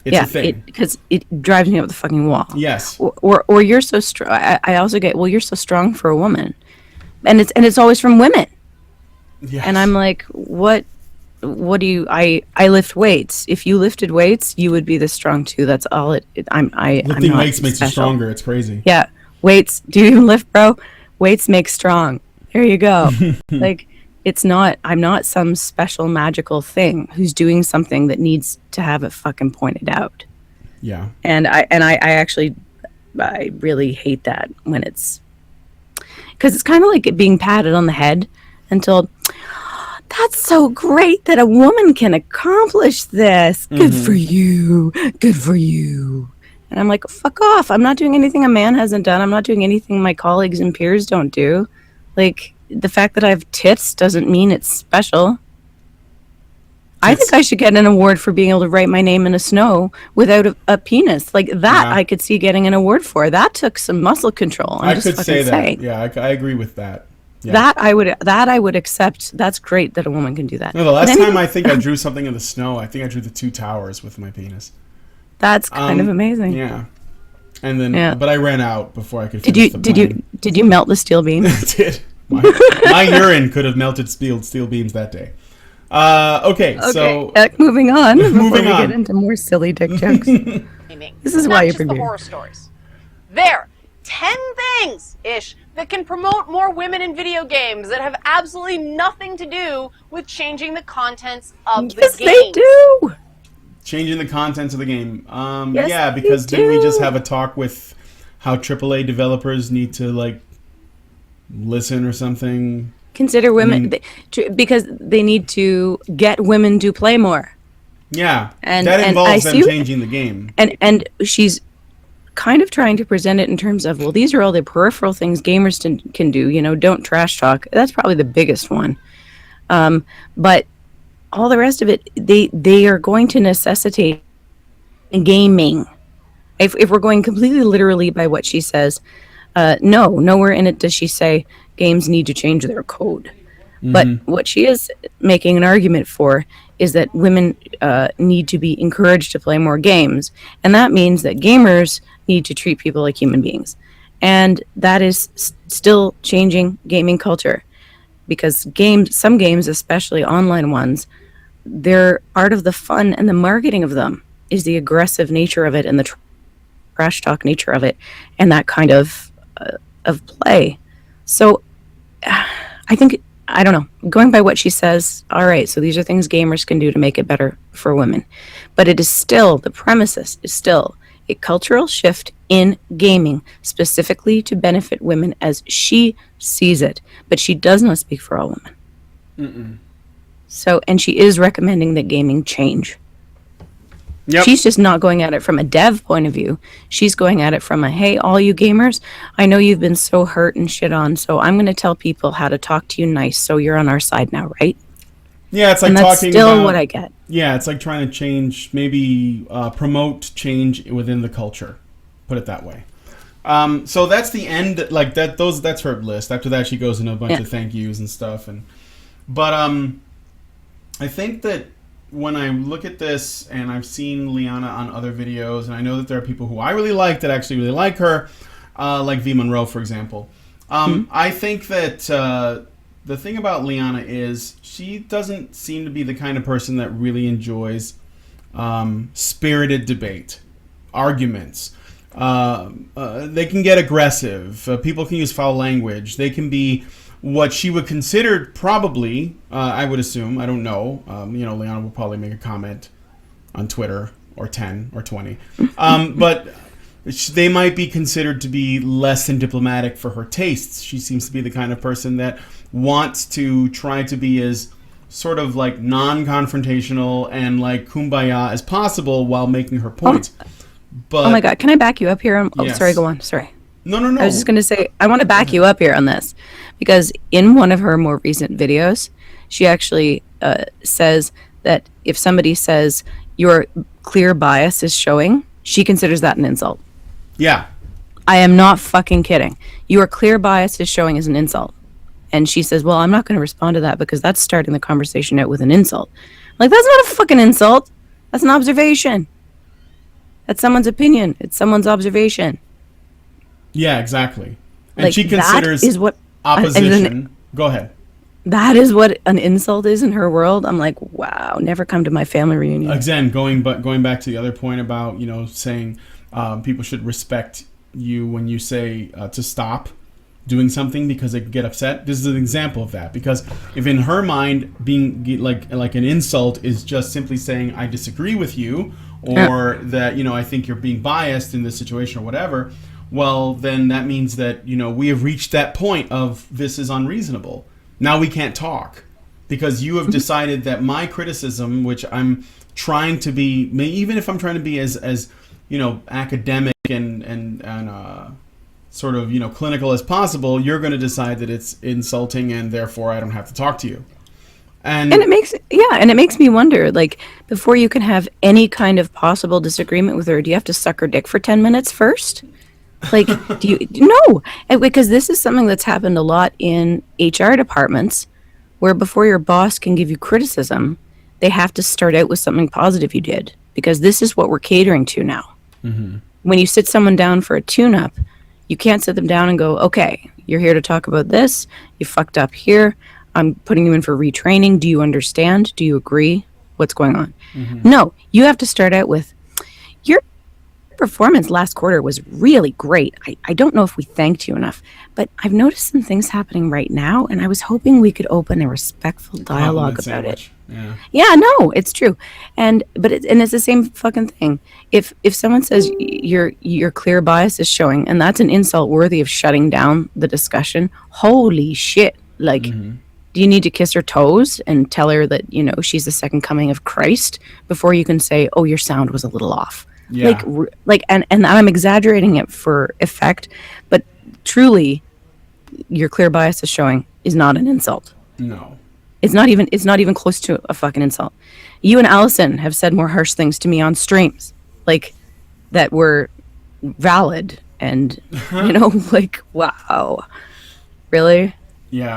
It's a thing. Because it drives me up the fucking wall. Yes. Or you're so strong. I also get, well, you're so strong for a woman, and it's always from women. Yes. And I'm like, what do you? I lift weights. If you lifted weights, you would be this strong too. That's all it. Lifting I'm weights makes you special. stronger. It's crazy. Yeah, weights. Do you even lift, bro? Weights make strong. There you go. Like, it's not. I'm not some special magical thing who's doing something that needs to have it fucking pointed out. Yeah. And I actually really hate that when it's, because it's kind of like it being patted on the head and told, that's so great that a woman can accomplish this. Good for you. Good for you. And I'm like, fuck off. I'm not doing anything a man hasn't done. I'm not doing anything my colleagues and peers don't do. Like, the fact that I have tits doesn't mean it's special. I think I should get an award for being able to write my name in the snow without a penis. Like that, Yeah. I could see getting an award for. That took some muscle control. I could say that. Yeah, I agree with that. Yeah. That I would accept. That's great that a woman can do that. No, the last time I think I drew something in the snow, I think I drew the two towers with my penis. That's kind of amazing. Yeah. And then, but I ran out before I could Did finish the plane. Did you melt the steel beam? I did. My urine could have melted steel beams that day. Okay, so moving on. Moving before we on. get into more silly dick jokes. This is Not why you're just the horror stories. There, 10 things-ish that can promote more women in video games that have absolutely nothing to do with changing the contents of the game. Yes, they do. changing the contents of the game. Yes, yeah, because didn't we just have a talk with how AAA developers need to like listen or something? Consider women because they need to get women to play more. Yeah, and that involves I them see, changing the game. And she's kind of trying to present it in terms of, well, these are all the peripheral things gamers can do. You know, don't trash talk. That's probably the biggest one. But all the rest of it, they are going to necessitate gaming. If we're going completely literally by what she says, nowhere in it does she say games need to change their code. Mm-hmm. But what she is making an argument for is that women need to be encouraged to play more games. And that means that gamers need to treat people like human beings. And that is still changing gaming culture. Because some games, especially online ones, they're part of the fun and the marketing of them is the aggressive nature of it and the trash talk nature of it and that kind of play. So I think, I don't know, going by what she says, all right, so these are things gamers can do to make it better for women. But it is still, the premises is still a cultural shift in gaming, specifically to benefit women as she sees it. But she does not speak for all women. Mm-mm. So, and she is recommending that gaming change. Yep. She's just not going at it from a dev point of view. She's going at it from a, hey, all you gamers, I know you've been so hurt and shit on, so I'm going to tell people how to talk to you nice, so you're on our side now, right? Yeah, it's like and that's talking still about, what I get. Yeah, it's like trying to change, maybe promote change within the culture. Put it that way. So that's the end. Like that's her list. After that, she goes into a bunch of thank yous and stuff. But I think that when I look at this, and I've seen Liana on other videos, and I know that there are people who I really like that actually really like her, like V Monroe, for example. I think that the thing about Liana is she doesn't seem to be the kind of person that really enjoys spirited debate, arguments. They can get aggressive. People can use foul language. They can be what she would consider probably, I would assume, I don't know. Liana will probably make a comment on Twitter, or 10 or 20. But they might be considered to be less than diplomatic for her tastes. She seems to be the kind of person that wants to try to be as sort of like non-confrontational and like kumbaya as possible while making her point. But oh my God, can I back you up here? Yes. Sorry, go on. Sorry. No. I was just going to say, I want to back you up here on this, because in one of her more recent videos, she actually says that if somebody says your clear bias is showing, she considers that an insult. Yeah. I am not fucking kidding. Your clear bias is showing as an insult. And she says, well, I'm not going to respond to that because that's starting the conversation out with an insult. Like, that's not a fucking insult. That's an observation. That's someone's opinion. It's someone's observation. Yeah, exactly. And like, she considers that is what opposition. Go ahead. That is what an insult is in her world. I'm like, wow, never come to my family reunion. Again, going back to the other point about, saying people should respect you when you say to stop doing something because they get upset. This is an example of that, because if in her mind being like an insult is just simply saying I disagree with you, or that I think you're being biased in this situation or whatever, well then that means that we have reached that point of this is unreasonable. Now we can't talk because you have decided that my criticism, which I'm trying to be, even if I'm trying to be as academic and sort of clinical as possible, you're going to decide that it's insulting and therefore I don't have to talk to you. And it makes me wonder, like, before you can have any kind of possible disagreement with her, do you have to suck her dick for 10 minutes first? Like, do you? No, because this is something that's happened a lot in HR departments, where before your boss can give you criticism, they have to start out with something positive you did, because this is what we're catering to now. Mm-hmm. When you sit someone down for a tune-up, you can't sit them down and go, okay, you're here to talk about this, you fucked up here, I'm putting you in for retraining, do you understand, do you agree, what's going on? Mm-hmm. No, you have to start out with, your performance last quarter was really great. I don't know if we thanked you enough, but I've noticed some things happening right now, and I was hoping we could open a respectful dialogue about it. Yeah, no, it's true. But it's the same fucking thing. If someone says your clear bias is showing, and that's an insult worthy of shutting down the discussion, holy shit. Like, do you need to kiss her toes and tell her that, she's the second coming of Christ before you can say, oh, your sound was a little off? Yeah. And I'm exaggerating it for effect, but truly your clear bias is showing is not an insult. No. It's not even close to a fucking insult. You and Allison have said more harsh things to me on streams, like, that were valid, and like, wow, really? Yeah.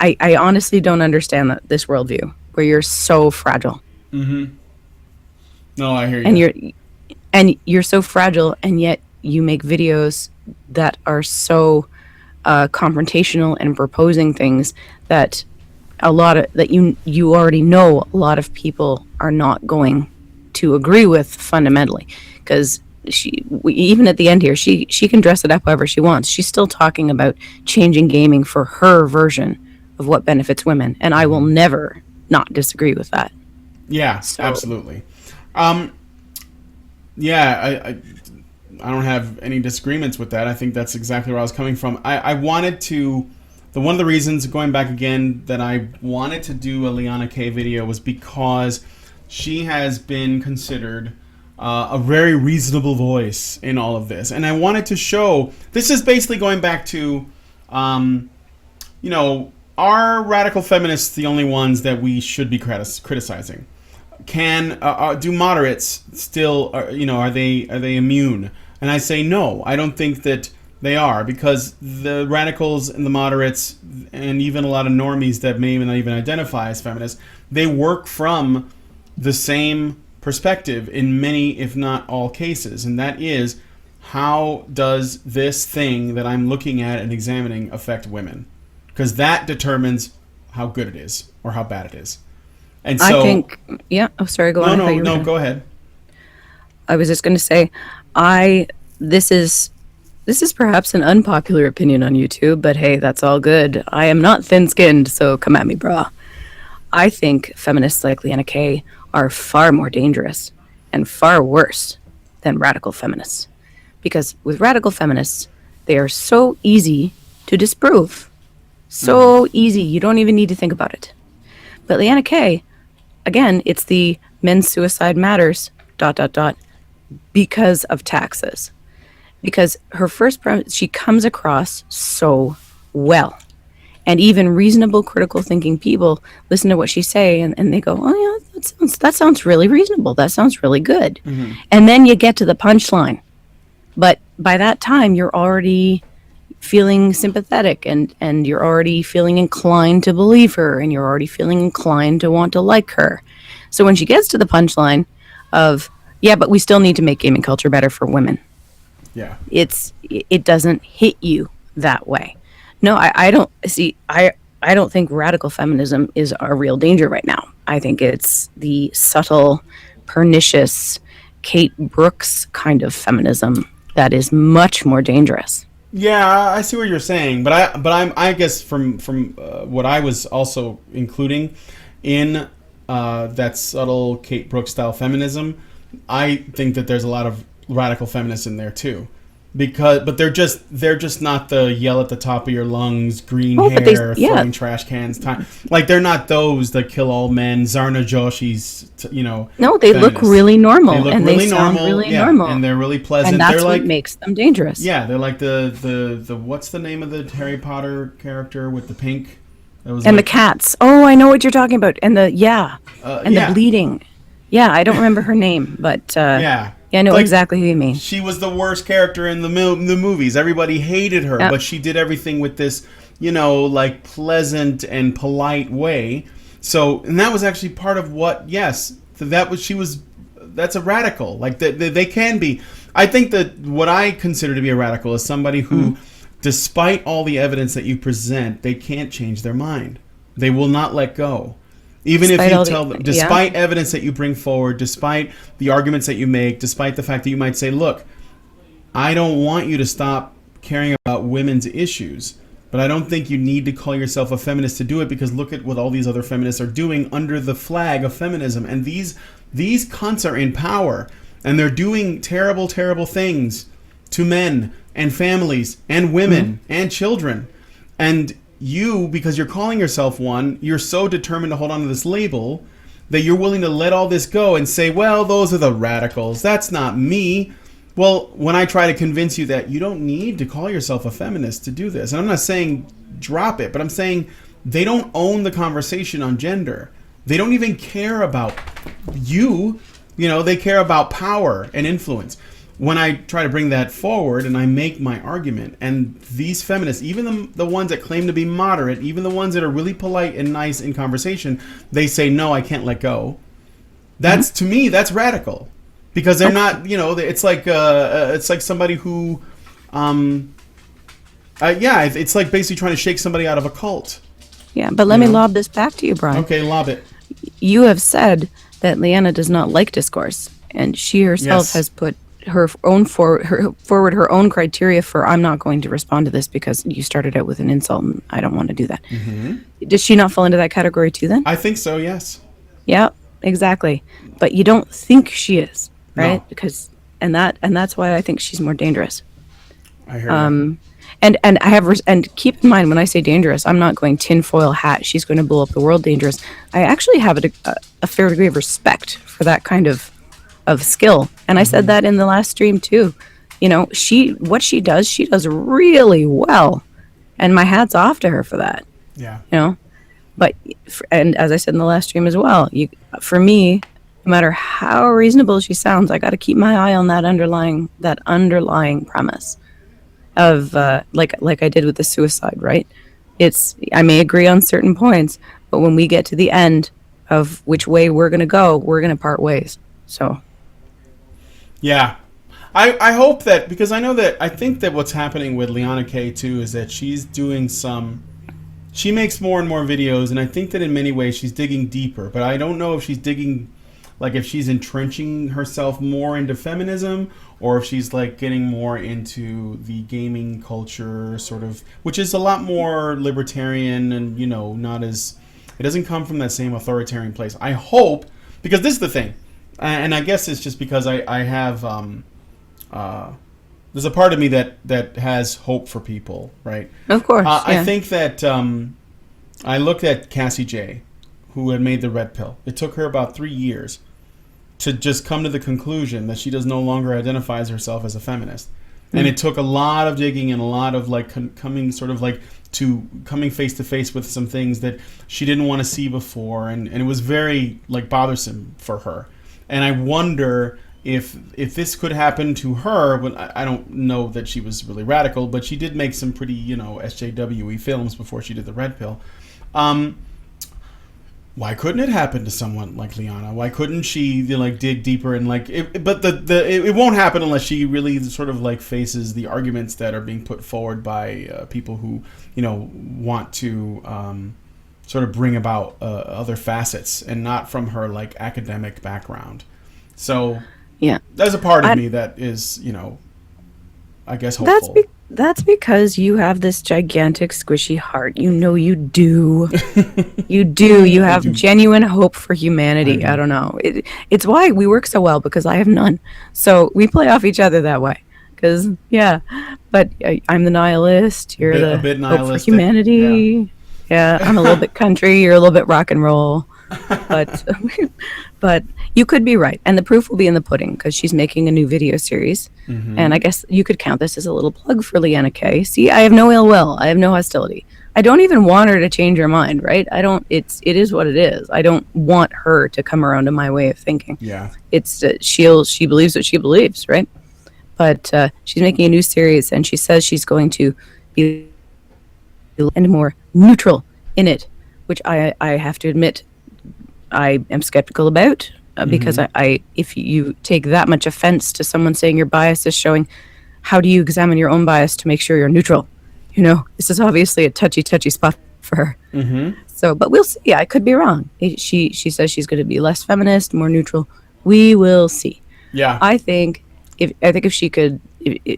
I honestly don't understand this worldview where you're so fragile. Mm-hmm. No, I hear you. And you're so fragile, and yet you make videos that are so confrontational and proposing things that you already know a lot of people are not going to agree with fundamentally, because even at the end here, she can dress it up however she wants. She's still talking about changing gaming for her version of what benefits women, and I will never not disagree with that. Yeah, absolutely. Yeah, I don't have any disagreements with that. I think that's exactly where I was coming from. I wanted to... One of the reasons, going back again, that I wanted to do a Liana K video was because she has been considered a very reasonable voice in all of this. And I wanted to show... This is basically going back to, are radical feminists the only ones that we should be criticizing? Do moderates still, are they immune? And I say no. I don't think that they are, because the radicals and the moderates and even a lot of normies that may not even identify as feminists, they work from the same perspective in many, if not all cases, and that is, how does this thing that I'm looking at and examining affect women? Because that determines how good it is or how bad it is. And so, I think, yeah. Oh, sorry. Go on. No, go ahead. I was just going to say, I this is perhaps an unpopular opinion on YouTube, but hey, that's all good. I am not thin-skinned, so come at me, brah. I think feminists like Liana K are far more dangerous and far worse than radical feminists. Because with radical feminists, they are so easy to disprove. So easy, you don't even need to think about it. But Liana K, again, it's the men's suicide matters, ... because of taxes. Because her first premise, she comes across so well. And even reasonable critical thinking people listen to what she say and they go, oh yeah, that sounds really reasonable. That sounds really good. And then you get to the punchline. But by that time, you're already feeling sympathetic and you're already feeling inclined to believe her and you're already feeling inclined to want to like her. So when she gets to the punchline of, yeah, but we still need to make gaming culture better for women. Yeah. It doesn't hit you that way. No, I don't see. I don't think radical feminism is a real danger right now. I think it's the subtle, pernicious, Kate Brooks kind of feminism that is much more dangerous. Yeah, I see what you're saying, but I guess from what I was also including in that subtle Kate Brooks style feminism, I think that there's a lot of radical feminists in there too. But they're just not the yell at the top of your lungs, green hair, throwing trash cans. Like they're not those that kill all men, Zarna Joshi's, No, they look really normal, they look and really they sound normal, really normal, and they're really pleasant. And that's they're what like, makes them dangerous. Yeah, they're like the what's the name of the Harry Potter character with the pink? That was and the cats. Oh, I know what you're talking about. And the the bleeding. Yeah, I don't remember her name, but yeah, I know exactly who you mean. She was the worst character in the movies. Everybody hated her, but she did everything with this, like pleasant and polite way. So, and that was actually part of what. Yes, that's a radical. Like they can be. I think that what I consider to be a radical is somebody who, despite all the evidence that you present, they can't change their mind. They will not let go. Even if you tell them, despite evidence that you bring forward, despite the arguments that you make, despite the fact that you might say, look, I don't want you to stop caring about women's issues, but I don't think you need to call yourself a feminist to do it, because look at what all these other feminists are doing under the flag of feminism. And these cunts are in power, and they're doing terrible, terrible things to men and families and women and children. And you, because you're calling yourself one, you're so determined to hold on to this label that you're willing to let all this go and say, well, those are the radicals. That's not me. Well, when I try to convince you that you don't need to call yourself a feminist to do this, and I'm not saying drop it, but I'm saying they don't own the conversation on gender. They don't even care about you. They care about power and influence. When I try to bring that forward and I make my argument, and these feminists, even the ones that claim to be moderate, even the ones that are really polite and nice in conversation, they say, no, I can't let go. That's, to me, that's radical. Because they're not, it's like somebody who, it's like basically trying to shake somebody out of a cult. Yeah, but let me lob this back to you, Brian. Okay, lob it. You have said that Liana does not like discourse, and she herself has put forward her own criteria for, I'm not going to respond to this because you started out with an insult and I don't want to do that. Does she not fall into that category too then? I think so, yes. Yeah, exactly. But you don't think she is, right? No. Because and that's why I think she's more dangerous. I hear that. And keep in mind, when I say dangerous, I'm not going tinfoil hat, she's going to blow up the world dangerous. I actually have a fair degree of respect for that kind of skill. And I said that in the last stream too. What she does really well. And my hat's off to her for that. Yeah. But, and as I said in the last stream as well, for me, no matter how reasonable she sounds, I got to keep my eye on that underlying premise of, like I did with the suicide, right? I may agree on certain points, but when we get to the end of which way we're going to go, we're going to part ways. So. Yeah. I hope that, because I think that what's happening with Liana K too is that she's doing she makes more and more videos, and I think that in many ways she's digging deeper, but I don't know if she's digging like if she's entrenching herself more into feminism, or if she's like getting more into the gaming culture, sort of, which is a lot more libertarian and not as, it doesn't come from that same authoritarian place. I hope, because this is the thing, and I guess it's just because I have there's a part of me that has hope for people, right? Of course. I think that I looked at Cassie J, who had made the red pill. It took her about 3 years to just come to the conclusion that she does no longer identifies herself as a feminist. And it took a lot of digging and a lot of like coming face to face with some things that she didn't want to see before, and it was very like bothersome for her. And I wonder if this could happen to her. But I don't know that she was really radical, but she did make some pretty SJWE films before she did the red pill. Why couldn't it happen to someone like Liana? Why couldn't she like dig deeper and like it, but it won't happen unless she really sort of like faces the arguments that are being put forward by people who want to sort of bring about other facets, and not from her like academic background. So yeah, there's a part of me that is I guess hopeful. That's because you have this gigantic squishy heart. You do. You do. You have genuine hope for humanity. I don't know. It's why we work so well, because I have none. So we play off each other that way. Because, but I'm the nihilist. You're the bit hope for humanity. Yeah, I'm a little bit country. You're a little bit rock and roll. But you could be right, and the proof will be in the pudding, because she's making a new video series, and I guess you could count this as a little plug for Liana K. See, I have no ill will, I have no hostility. I don't even want her to change her mind, right? I don't. It is what it is. I don't want her to come around to my way of thinking. Yeah, it's she believes what she believes, right? But she's making a new series, and she says she's going to be and more neutral in it, which I have to admit I am skeptical about, because I if you take that much offense to someone saying your bias is showing, how do you examine your own bias to make sure you're neutral? This is obviously a touchy spot for her. So, but we'll see. I could be wrong. She says she's going to be less feminist, more neutral. We will see. Yeah. I think if she could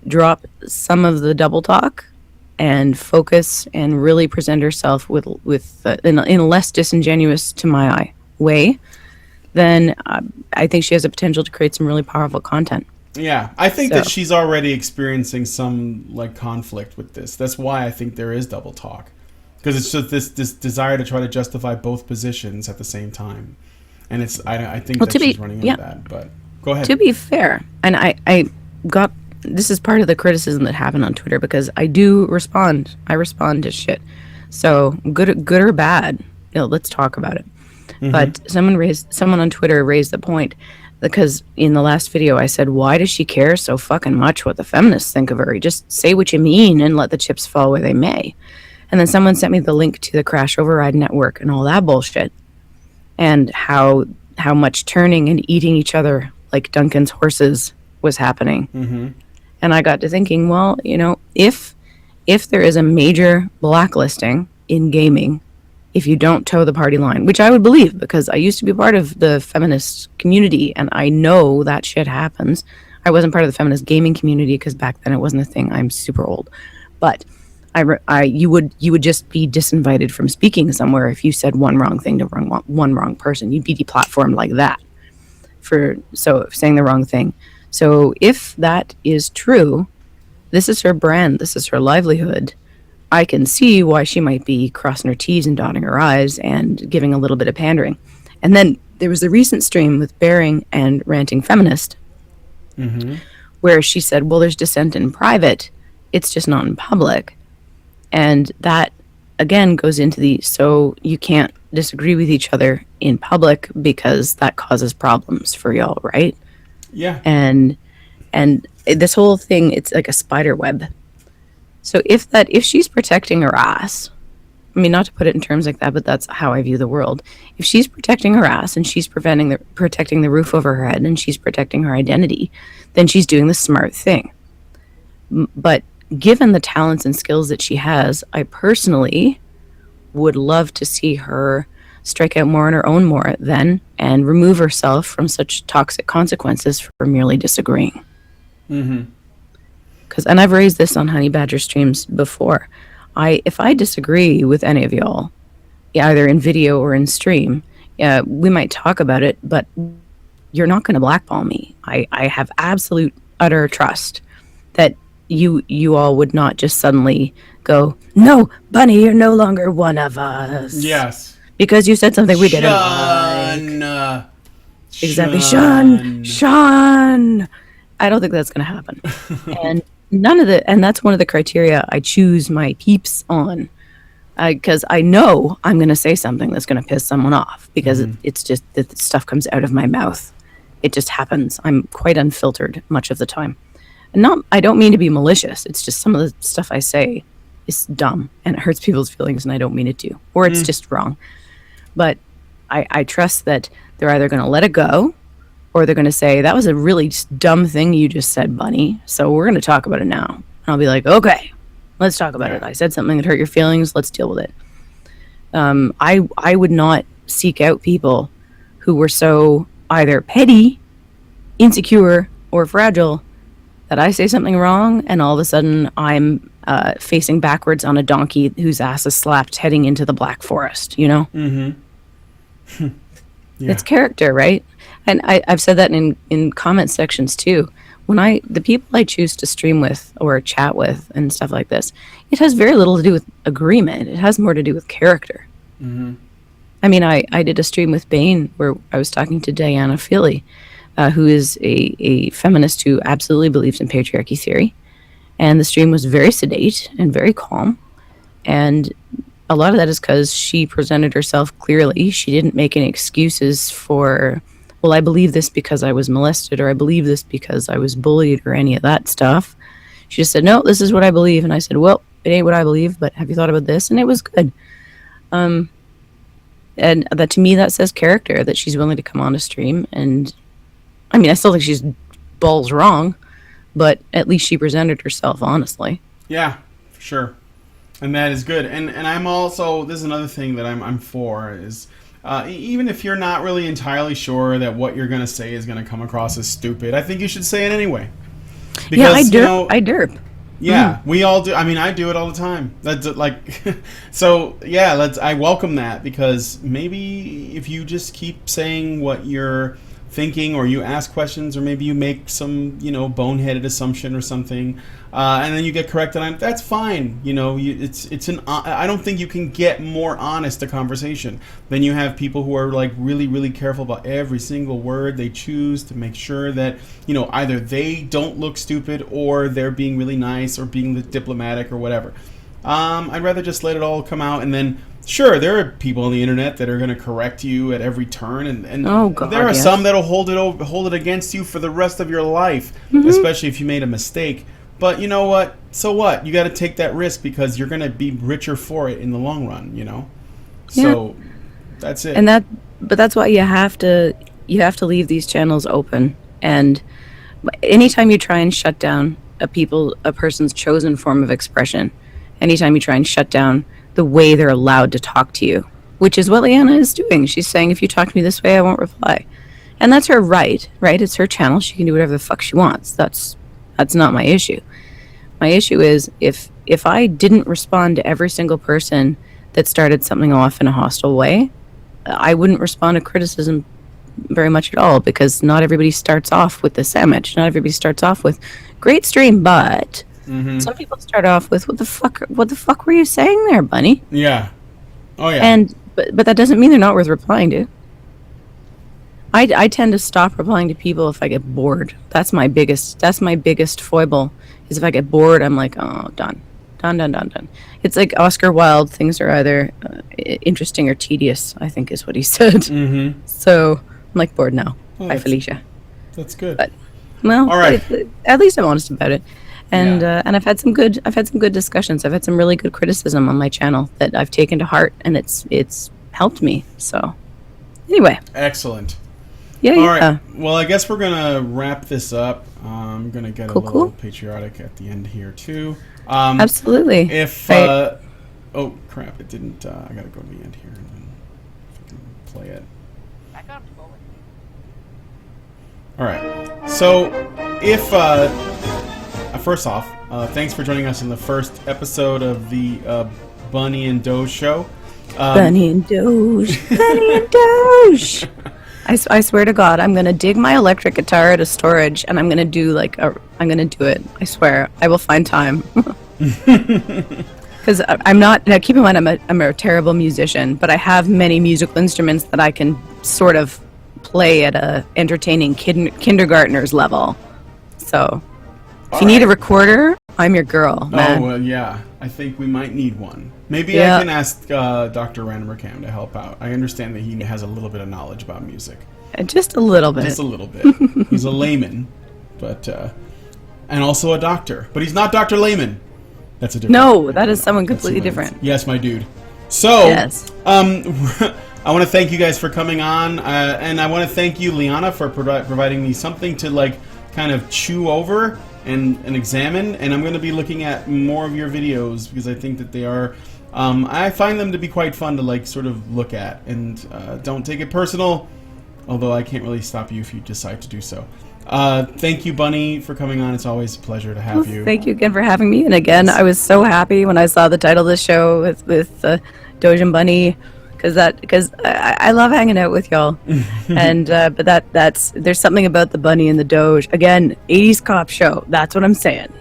drop some of the double talk and focus and really present herself with in a less disingenuous, to my eye, way, then I think she has a potential to create some really powerful content. Yeah, I think that she's already experiencing some like conflict with this. That's why I think there is double talk, because it's just this desire to try to justify both positions at the same time, and it's I think that she's running into that. But go ahead. To be fair, and I got this is part of the criticism that happened on Twitter, because I do respond. I respond to shit. So good or bad, let's talk about it. But someone on Twitter raised the point, because in the last video I said, why does she care so fucking much what the feminists think of her? You just say what you mean and let the chips fall where they may. And then someone sent me the link to the Crash Override Network and all that bullshit, and how much turning and eating each other like Duncan's horses was happening. And I got to thinking, well, if there is a major blacklisting in gaming, if you don't toe the party line, which I would believe, because I used to be part of the feminist community, and I know that shit happens. I wasn't part of the feminist gaming community, because back then it wasn't a thing. I'm super old. But you would just be disinvited from speaking somewhere if you said one wrong thing to one wrong person. You'd be deplatformed like that for saying the wrong thing. So if that is true, this is her brand, this is her livelihood. I can see why she might be crossing her T's and dotting her I's and giving a little bit of pandering. And then there was a recent stream with Bearing and Ranting Feminist, where she said, well, there's dissent in private, it's just not in public. And that, again, goes into so you can't disagree with each other in public, because that causes problems for y'all, right? Yeah. And this whole thing, it's like a spider web. So if she's protecting her ass, I mean, not to put it in terms like that, but that's how I view the world. If she's protecting her ass and she's protecting the roof over her head and she's protecting her identity, then she's doing the smart thing. But given the talents and skills that she has, I personally would love to see her strike out more on her own more then and remove herself from such toxic consequences for merely disagreeing. Mm-hmm. And I've raised this on Honey Badger streams before. If I disagree with any of y'all, either in video or in stream, we might talk about it, but you're not going to blackball me. I have absolute utter trust that you all would not just suddenly go, no, Bunny, you're no longer one of us. Yes. Because you said something we didn't like. Exactly. Sean. I don't think that's going to happen. And and that's one of the criteria I choose my peeps on. Because I know I'm going to say something that's going to piss someone off. Because it's just that stuff comes out of my mouth. It just happens. I'm quite unfiltered much of the time. And I don't mean to be malicious. It's just some of the stuff I say is dumb. And it hurts people's feelings and I don't mean it to. Or it's just wrong. But I trust that they're either going to let it go, or they're going to say, that was a really dumb thing you just said, Bunny. So we're going to talk about it now. And I'll be like, okay, let's talk about it. I said something that hurt your feelings. Let's deal with it. I would not seek out people who were so either petty, insecure, or fragile that I say something wrong and all of a sudden I'm facing backwards on a donkey whose ass is slapped heading into the Black Forest, you know? Mm-hmm. Yeah. It's character, right? And I've said that in comment sections too. When the people I choose to stream with or chat with and stuff like this, it has very little to do with agreement. It has more to do with character. Mm-hmm. I mean, I did a stream with Bane where I was talking to Diana Philly, who is a feminist who absolutely believes in patriarchy theory. And the stream was very sedate and very calm. And a lot of that is because she presented herself clearly. She didn't make any excuses for, well, I believe this because I was molested, or I believe this because I was bullied, or any of that stuff. She just said, no, this is what I believe. And I said, well, it ain't what I believe, but have you thought about this? And it was good. And that, to me, that says character, that she's willing to come on a stream. And I mean, I still think she's balls wrong, but at least she presented herself honestly. Yeah, for sure. And that is good. And I'm also, this is another thing that I'm for, is even if you're not really entirely sure that what you're going to say is going to come across as stupid, I think you should say it anyway. Because, I derp. Yeah, we all do. I mean, I do it all the time. That's like, so yeah, I welcome that, because maybe if you just keep saying what you're thinking, or you ask questions, or maybe you make some, boneheaded assumption or something, and then you get corrected on, that's fine. I don't think you can get more honest a conversation than you have people who are like really, really careful about every single word they choose to make sure that, either they don't look stupid, or they're being really nice, or being diplomatic, or whatever. I'd rather just let it all come out, and then sure, there are people on the internet that are going to correct you at every turn, and oh, God, there are yes. some that'll hold it against you for the rest of your life, especially if you made a mistake. But you know what? So what? You got to take that risk, because you're going to be richer for it in the long run. So that's it. But that's why you have to leave these channels open. And anytime you try and shut down a person's chosen form of expression, anytime you try and shut down the way they're allowed to talk to you, which is what Liana is doing. She's saying, if you talk to me this way, I won't reply. And that's her right? It's her channel. She can do whatever the fuck she wants. That's not my issue. My issue is if I didn't respond to every single person that started something off in a hostile way, I wouldn't respond to criticism very much at all, because not everybody starts off with the sandwich. Not everybody starts off with, great stream, but... Mm-hmm. Some people start off with, what the fuck were you saying there, Bunny? Yeah. Oh yeah. And but that doesn't mean they're not worth replying to. I tend to stop replying to people if I get bored. That's my biggest foible, is if I get bored, I'm like, oh, done. It's like Oscar Wilde, things are either interesting or tedious, I think is what he said. Mm-hmm. So I'm like, bored now. Bye, Felicia. That's good. But, well, all right. At least I'm honest about it. And and I've had some good discussions. I've had some really good criticism on my channel that I've taken to heart, and it's helped me. So anyway, excellent. Yeah. All right. Well, I guess we're gonna wrap this up. I'm gonna get a little patriotic at the end here too. Absolutely. If oh crap, it didn't. I gotta go to the end here and then play it. Back up, forward. All right. So, if first off, thanks for joining us in the first episode of the Bunny and Doge show. Bunny and Doge, Bunny and Doge. I swear to God, I'm gonna dig my electric guitar out of storage, and I'm gonna do I'm gonna do it. I swear, I will find time. Because I'm not. Now, keep in mind, I'm a terrible musician, but I have many musical instruments that I can sort of play at a entertaining kindergartner's level. So, if you need a recorder, I'm your girl, man. Oh, yeah. I think we might need one. Maybe I can ask Dr. Random Cam to help out. I understand that he has a little bit of knowledge about music. Just a little bit. Just a little bit. He's a layman, but and also a doctor. But he's not Dr. Layman. That's a different. No, that is someone completely different. Yes, my dude. So, yes. I want to thank you guys for coming on, and I want to thank you, Liana, for providing me something to kind of chew over and examine. And I'm going to be looking at more of your videos because I think that they are. I find them to be quite fun to sort of look at, and don't take it personal. Although I can't really stop you if you decide to do so. Thank you, Bunny, for coming on. It's always a pleasure to have you. Thank you again for having me. And again, I was so happy when I saw the title of the show with Doge and Bunny, because I love hanging out with y'all. And but there's something about the Bunny and the Doge. Again, 80s cop show. That's what I'm saying.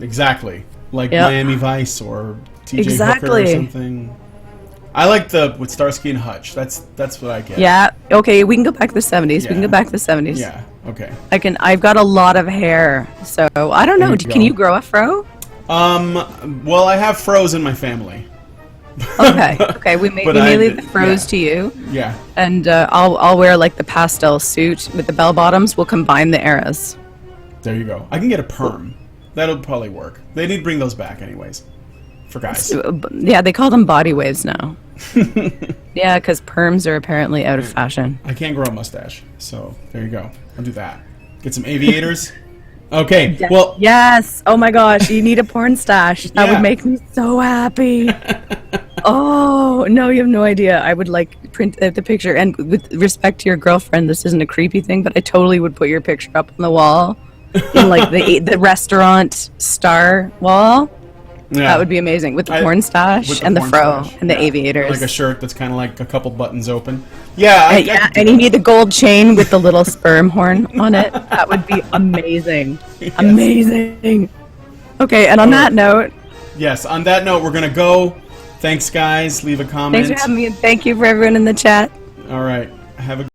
Exactly, like Miami Vice or TJ Hooker or something. I like with Starsky and Hutch. That's what I get. Yeah. Okay. We can go back to the 70s. Yeah. We can go back to the 70s. Yeah. Okay. I've got a lot of hair, so I don't know. Can you grow a fro? Well, I have froze in my family. Okay. Okay. We may leave the froze to you. Yeah. And I'll wear the pastel suit with the bell bottoms. We'll combine the eras. There you go. I can get a perm. That'll probably work. They need to bring those back, anyways. For guys. Yeah, they call them body waves now. Yeah, because perms are apparently out of fashion. I can't grow a mustache, so there you go. I'll do that. Get some aviators. Okay, well... Yes! Oh my gosh, you need a porn stash. That would make me so happy. Oh, no, you have no idea. I would print the picture, and with respect to your girlfriend, this isn't a creepy thing, but I totally would put your picture up on the wall. In the restaurant star wall. Yeah. That would be amazing with the porn stash and the fro and the aviators. Like a shirt that's kind of like a couple buttons open. Yeah. And you need the gold chain with the little sperm horn on it. That would be amazing. Yes. Amazing. Okay, and on that note. Yes, on that note, we're going to go. Thanks, guys. Leave a comment. Thanks for having me, and thank you for everyone in the chat. All right. Have a